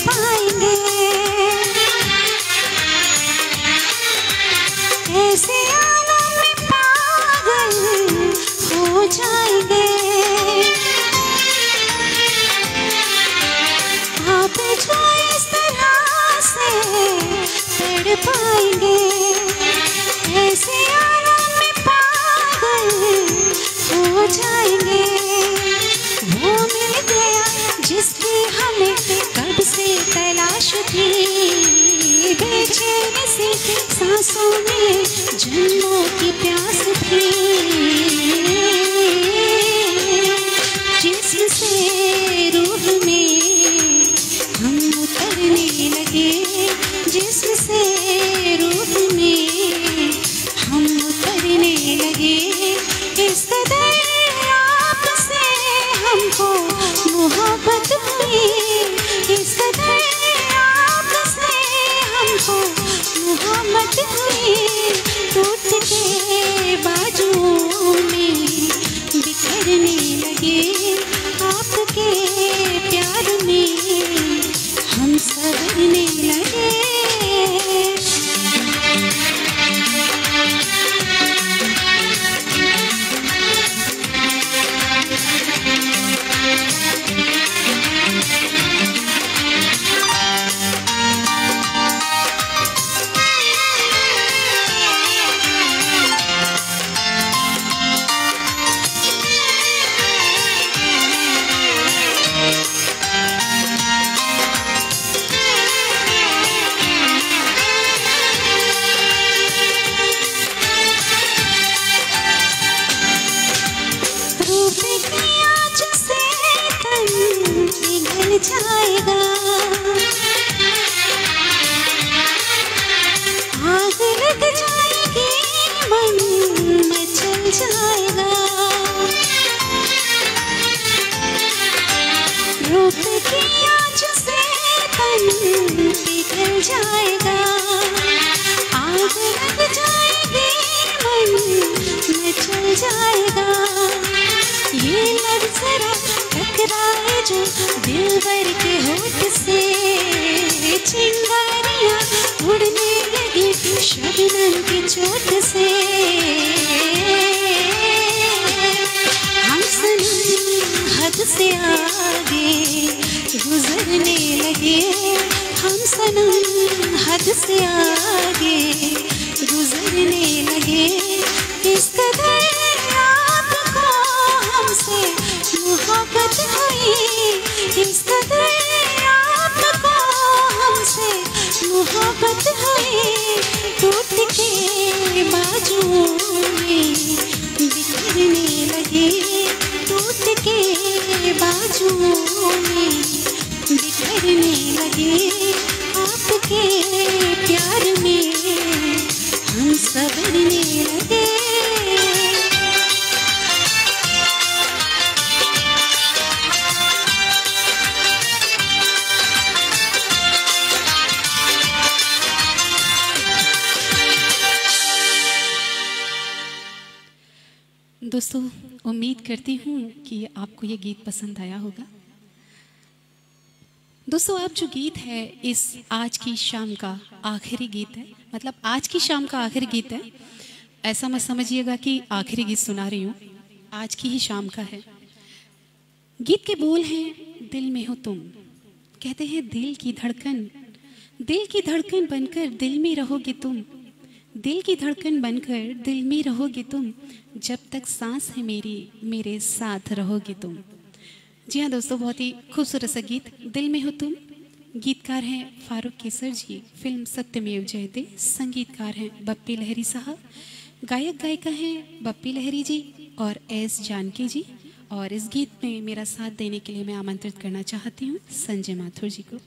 Speaker 2: पाएंगे ऐसे आलम में पागल हो जाएंगे। आप जो इस तरह से तड़ पाएंगे ऐसे आलम में पागल हो जाएंगे। वो मिल गया जिसकी हमें कब से तलाश थी, बेचैन सी सांसों में जन्मों की प्यास थी। जिससे रूह में हम उतरने लगे, जिससे रूह में हम उतरने लगे। इस कदर आपसे हमको मोहब्बत हुई, इस कदर आपसे हमको मोहब्बत हुई। टूट के बाजुओं में बिखरने लगे आपके प्यार में, हम संवरने लगे। जाएगा आग लग जाएगी, मन मचल जाएगा। रूप की आँच से तन पिघल जाएगा, आग लग जाएगी, मन मचल जाएगा। ये लफ्ज़ जरा टकराए जो दिलबर के होठ से, चिंगारियाँ उड़ने लगी शबनम की चोट से। हम सनम हद से आगे गुजरने लगे, हम सनम हद से आगे गुजरने लगे। इस कदर आपको हमसे मोहब्बत हुई, इस कदर आपको हमसे मोहब्बत हुई। टूट के बाजुओं में बिखरने लगे, टूट के बाजुओं में बिखरने लगे। आपके प्यार में हम संवरने लगे।
Speaker 1: दोस्तों, उम्मीद करती हूँ कि आपको ये गीत पसंद आया होगा। दोस्तों, आप जो गीत है इस आज की शाम का आखिरी गीत है, मतलब आज की शाम का आखिरी गीत है। ऐसा मत समझिएगा कि आखिरी गीत सुना रही हूँ, आज की ही शाम का है। गीत के बोल हैं, दिल में हो तुम। कहते हैं दिल की धड़कन बनकर दिल में रहोगे तुम, दिल की धड़कन बनकर दिल में रहोगे तुम। जब तक सांस है मेरी, मेरे साथ रहोगे तुम। जी हाँ दोस्तों, बहुत ही खूबसूरत सा गीत दिल में हो तुम। गीतकार हैं फारूक केसर जी, फिल्म सत्यमेव जयते। संगीतकार हैं बप्पी लहरी साहब। गायक गायिका हैं बप्पी लहरी जी और एस जानकी जी। और इस गीत में मेरा साथ देने के लिए मैं आमंत्रित करना चाहती हूँ संजय माथुर जी को।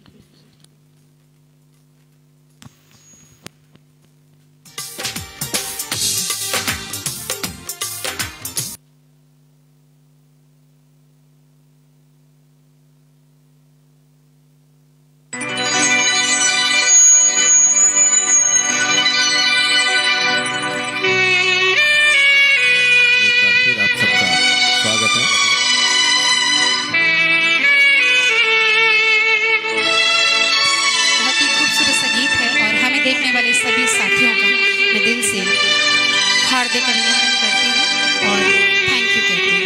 Speaker 1: देखने वाले सभी साथियों का मैं दिल से हार्दिक अभिनंदन करती हूँ और थैंक यू कहती हूँ।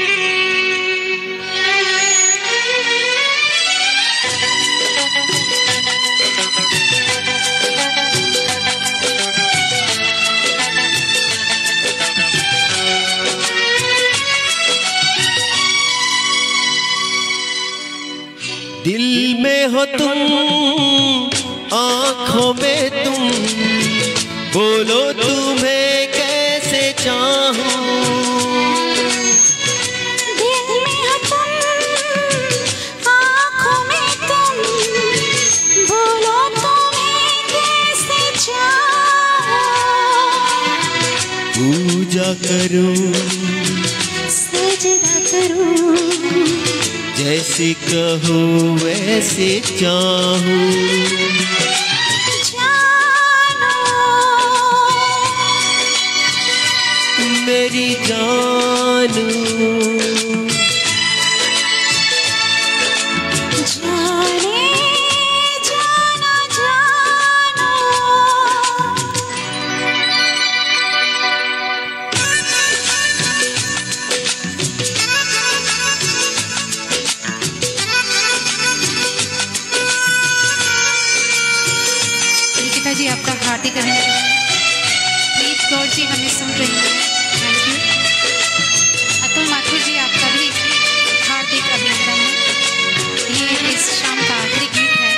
Speaker 4: दिल में हो तुम, आँखों में तुम, बोलो तुम्हें कैसे चाहूं।
Speaker 2: दिल में हो तुम, आँखों में तुम, बोलो तुम्हें कैसे चाहूं।
Speaker 4: पूजा करूं,
Speaker 2: सजदा करूं,
Speaker 4: जैसे कहो वैसे चाहूं। मेरी जानू,
Speaker 2: जाने जाना जानो।
Speaker 1: निकिता जी आपका हार्दिक अभिनंदन। प्रीत कौर जी हमें सुन रही हैं, थैंक यू। अतुल माथुर जी आपका भी हार्दिक अभिनंदन है। ये इस शाम का आखिरी गीत है।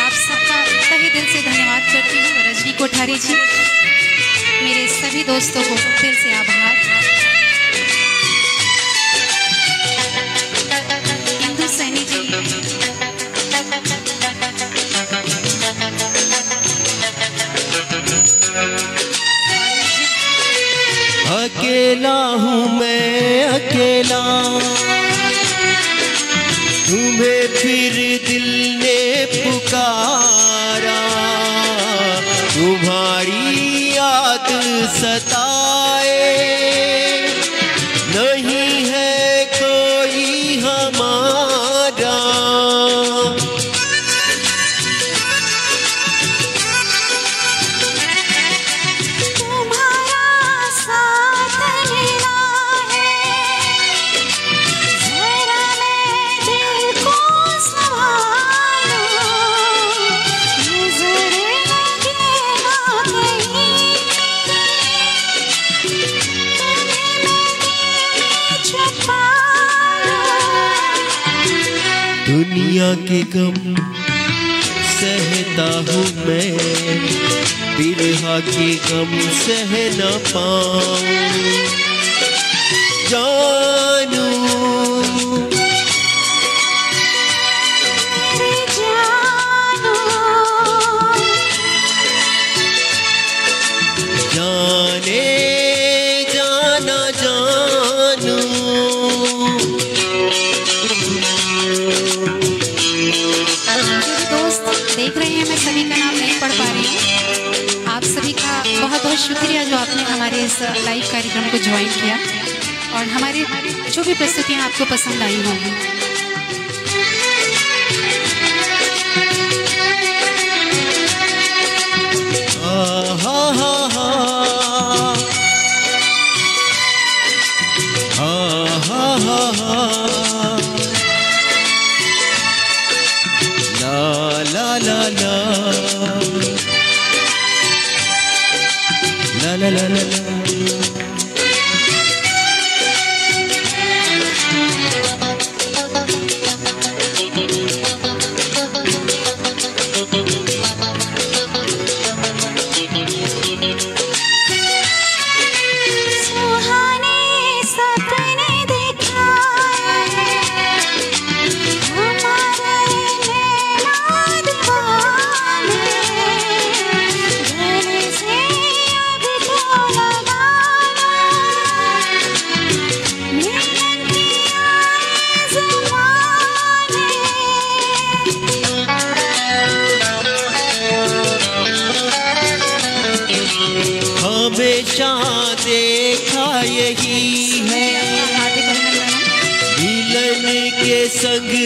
Speaker 1: आप सबका तहे दिल से धन्यवाद करती हूँ। रजनी कोठारी जी, मेरे सभी दोस्तों को दिल से आभार। इंदु सैनी जी,
Speaker 4: अकेला हूँ मैं अकेला, तुम्हें फिर दिल ने पुकारा। तुम्हारी याद सताए, नहीं है कोई हमारा। दुनिया के गम सहता हूँ मैं, बिरहा के गम सह न पाऊं। जानू जाने जाना जानू।
Speaker 1: देख रहे हैं मैं सभी का नाम नहीं पढ़ पा रही हूँ। आप सभी का बहुत बहुत शुक्रिया जो आपने हमारे इस लाइव कार्यक्रम को ज्वाइन किया और हमारे जो भी प्रस्तुतियाँ आपको पसंद आई होंगी।
Speaker 4: La la la la la la la la।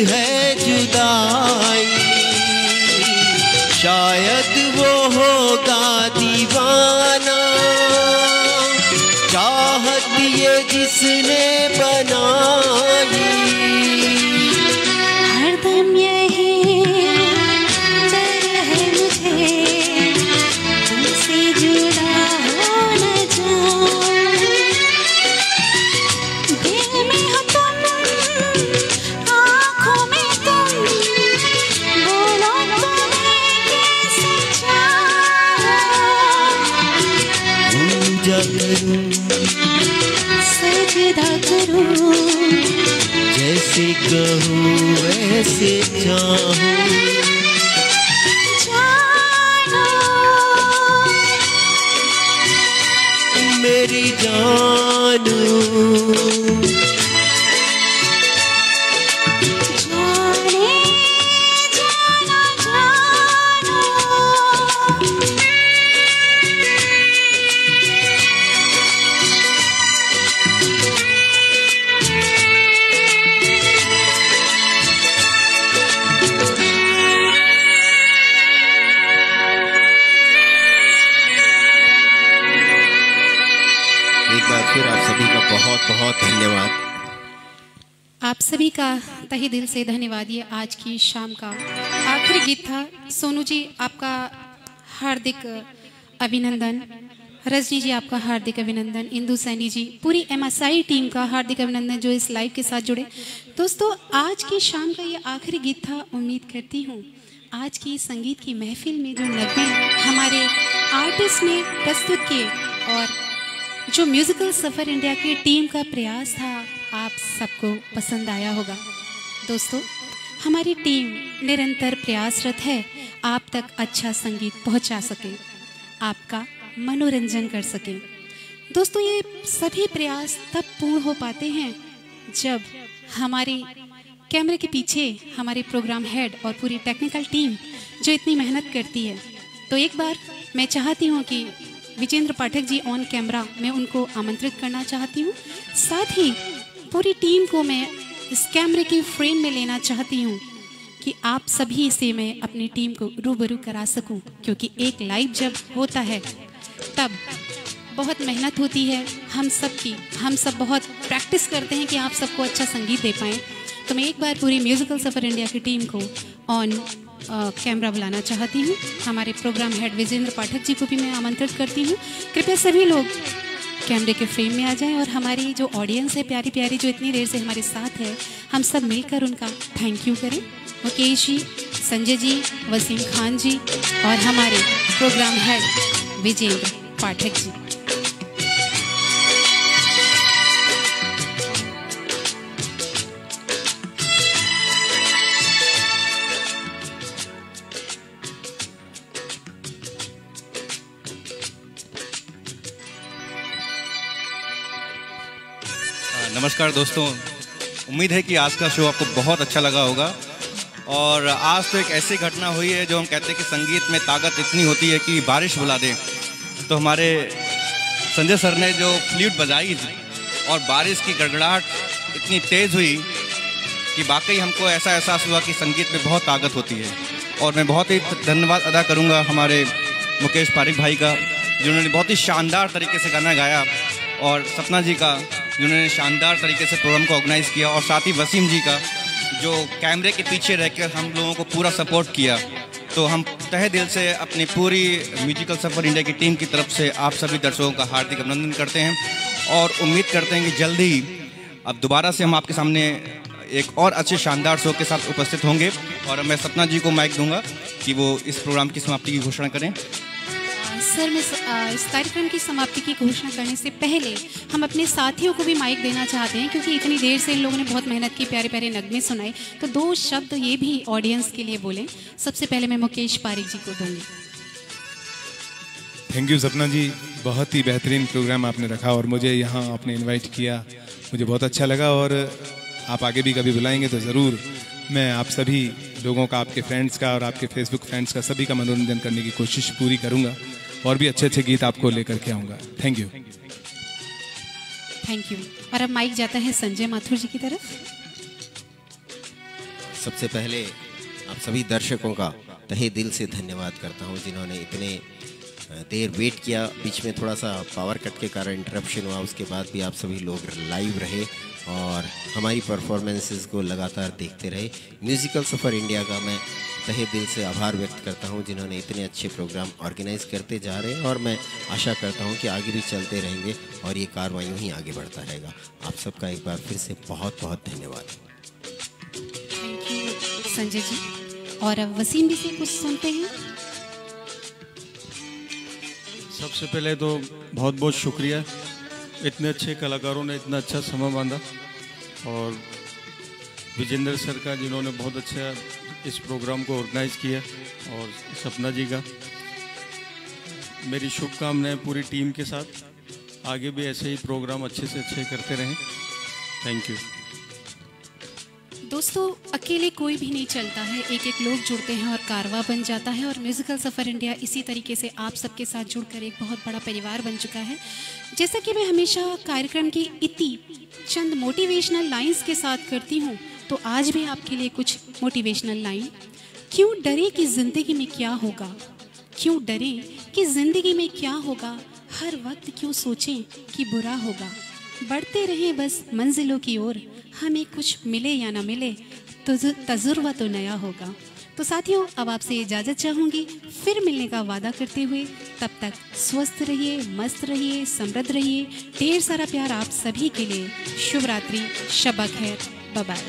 Speaker 4: है जुदाई, शायद वो होगा दीवाना, चाहत ये जिसने बनाई।
Speaker 2: हरदम यही डर है मुझे, तुमसे जुड़ा हो न जाऊं। दिल में हो तुम, आँखों में तुम, बोलो तुम्हें कैसे चाहूं।
Speaker 4: पूजा करूं,
Speaker 2: सजदा करूं,
Speaker 4: जैसे कहूँ वैसे चाहूँ।
Speaker 2: जानो
Speaker 4: मेरी जानू,
Speaker 2: जाने जाना जानो।
Speaker 4: एक बार फिर आप सभी का बहुत बहुत धन्यवाद।
Speaker 1: आप सभी का तहे दिल से धन्यवाद। ये आज की शाम का आखिरी गीत था। सोनू जी आपका हार्दिक अभिनंदन, रजनी जी आपका हार्दिक अभिनंदन, इंदु सैनी जी, पूरी MSI टीम का हार्दिक अभिनंदन जो इस लाइव के साथ जुड़े। दोस्तों आज की शाम का ये आखिरी गीत था। उम्मीद करती हूँ आज की संगीत की महफिल में जो नगमे हमारे आर्टिस्ट ने प्रस्तुत किए और जो म्यूजिकल सफ़र इंडिया की टीम का प्रयास था आप सबको पसंद आया होगा। दोस्तों हमारी टीम निरंतर प्रयासरत है आप तक अच्छा संगीत पहुंचा सके, आपका मनोरंजन कर सके। दोस्तों ये सभी प्रयास तब पूर्ण हो पाते हैं जब हमारी कैमरे के पीछे हमारे प्रोग्राम हेड और पूरी टेक्निकल टीम जो इतनी मेहनत करती है। तो एक बार मैं चाहती हूँ कि विजेंद्र पाठक जी ऑन कैमरा मैं उनको आमंत्रित करना चाहती हूँ। साथ ही पूरी टीम को मैं इस कैमरे की फ्रेम में लेना चाहती हूँ कि आप सभी से मैं अपनी टीम को रूबरू करा सकूँ, क्योंकि एक लाइव जब होता है तब बहुत मेहनत होती है हम सब बहुत प्रैक्टिस करते हैं कि आप सबको अच्छा संगीत दे पाएँ। तो मैं एक बार पूरी म्यूजिकल सफ़र इंडिया की टीम को ऑन कैमरा बुलाना चाहती हूँ। हमारे प्रोग्राम हेड विजेंद्र पाठक जी को भी मैं आमंत्रित करती हूँ। कृपया सभी लोग कैमरे के फ्रेम में आ जाएं और हमारी जो ऑडियंस है प्यारी प्यारी जो इतनी देर से हमारे साथ है, हम सब मिलकर उनका थैंक यू करें। मुकेश जी, संजय जी, वसीम खान जी और हमारे प्रोग्राम हेड विजेंद्र पाठक जी।
Speaker 5: नमस्कार दोस्तों, उम्मीद है कि आज का शो आपको बहुत अच्छा लगा होगा। और आज तो एक ऐसी घटना हुई है जो हम कहते हैं कि संगीत में ताकत इतनी होती है कि बारिश बुला दे। तो हमारे संजय सर ने जो फ्लूट बजाई और बारिश की गड़गड़ाहट इतनी तेज़ हुई कि वाकई हमको ऐसा एहसास हुआ कि संगीत में बहुत ताकत होती है। और मैं बहुत ही धन्यवाद अदा करूँगा हमारे मुकेश पारिक भाई का, जिन्होंने बहुत ही शानदार तरीके से गाना गाया, और सपना जी का जिन्होंने शानदार तरीके से प्रोग्राम को ऑर्गेनाइज़ किया, और साथ ही वसीम जी का जो कैमरे के पीछे रहकर हम लोगों को पूरा सपोर्ट किया। तो हम तहे दिल से अपनी पूरी म्यूजिकल सफ़र इंडिया की टीम की तरफ से आप सभी दर्शकों का हार्दिक अभिनंदन करते हैं और उम्मीद करते हैं कि जल्द ही अब दोबारा से हम आपके सामने एक और अच्छे शानदार शो के साथ उपस्थित होंगे। और मैं सपना जी को माइक दूंगा कि वो इस प्रोग्राम की समाप्ति की घोषणा करें।
Speaker 1: सर मैं इस कार्यक्रम की समाप्ति की घोषणा करने से पहले हम अपने साथियों को भी माइक देना चाहते हैं, क्योंकि इतनी देर से इन लोगों ने बहुत मेहनत की, प्यारे प्यारे नगमे सुनाए। तो 2 शब्द ये भी ऑडियंस के लिए बोलें। सबसे पहले मैं मुकेश पारिक जी को दूंगी।
Speaker 6: थैंक यू सपना जी, बहुत ही बेहतरीन प्रोग्राम आपने रखा और मुझे यहाँ आपने इनवाइट किया, मुझे बहुत अच्छा लगा। और आप आगे भी कभी बुलाएंगे तो ज़रूर मैं आप सभी लोगों का, आपके फ्रेंड्स का और आपके फेसबुक फ्रेंड्स का, सभी का मनोरंजन करने की कोशिश पूरी करूँगा और भी अच्छे अच्छे गीत आपको लेकर के आऊँगा। Thank you.
Speaker 1: Thank you. और अब माइक जाता है संजय माथुर जी की तरफ।
Speaker 4: सबसे पहले आप सभी दर्शकों का तहे दिल से धन्यवाद करता हूं जिन्होंने इतने देर वेट किया। बीच में थोड़ा सा पावर कट के कारण इंटरप्शन हुआ, उसके बाद भी आप सभी लोग लाइव रहे और हमारी परफॉर्मेंसेस को लगातार देखते रहे। म्यूज़िकल सफ़र इंडिया का मैं तहे दिल से आभार व्यक्त करता हूं जिन्होंने इतने अच्छे प्रोग्राम ऑर्गेनाइज करते जा रहे हैं और मैं आशा करता हूं कि आगे भी चलते रहेंगे और ये कारवां यूं ही आगे बढ़ता रहेगा। आप सबका एक बार फिर से बहुत बहुत धन्यवाद।
Speaker 1: Thank you Sanjay ji. और अब वसीम भी से कुछ सुनते हैं।
Speaker 7: सबसे पहले तो बहुत बहुत शुक्रिया, इतने अच्छे कलाकारों ने इतना अच्छा समय बांधा, और विजेंद्र सर का जिन्होंने बहुत अच्छा इस प्रोग्राम को ऑर्गेनाइज किया, और सपना जी का। मेरी शुभकामनाएं पूरी टीम के साथ, आगे भी ऐसे ही प्रोग्राम अच्छे से अच्छे करते रहें। Thank you.
Speaker 1: दोस्तों, अकेले कोई भी नहीं चलता है, एक एक लोग जुड़ते हैं और कारवां बन जाता है। और म्यूज़िकल सफ़र इंडिया इसी तरीके से आप सबके साथ जुड़कर एक बहुत बड़ा परिवार बन चुका है। जैसा कि मैं हमेशा कार्यक्रम की इति चंद मोटिवेशनल लाइंस के साथ करती हूँ, तो आज भी आपके लिए कुछ मोटिवेशनल लाइन। क्यों डरे कि ज़िंदगी में क्या होगा, क्यों डरे कि ज़िंदगी में क्या होगा, हर वक्त क्यों सोचें कि बुरा होगा। बढ़ते रहें बस मंजिलों की ओर, हमें कुछ मिले या ना मिले तो तजुर्बा तो नया होगा। तो साथियों, अब आपसे इजाज़त चाहूँगी, फिर मिलने का वादा करते हुए। तब तक स्वस्थ रहिए, मस्त रहिए, समृद्ध रहिए। ढेर सारा प्यार आप सभी के लिए। शुभ रात्रि, शब खैर, बाय बाय।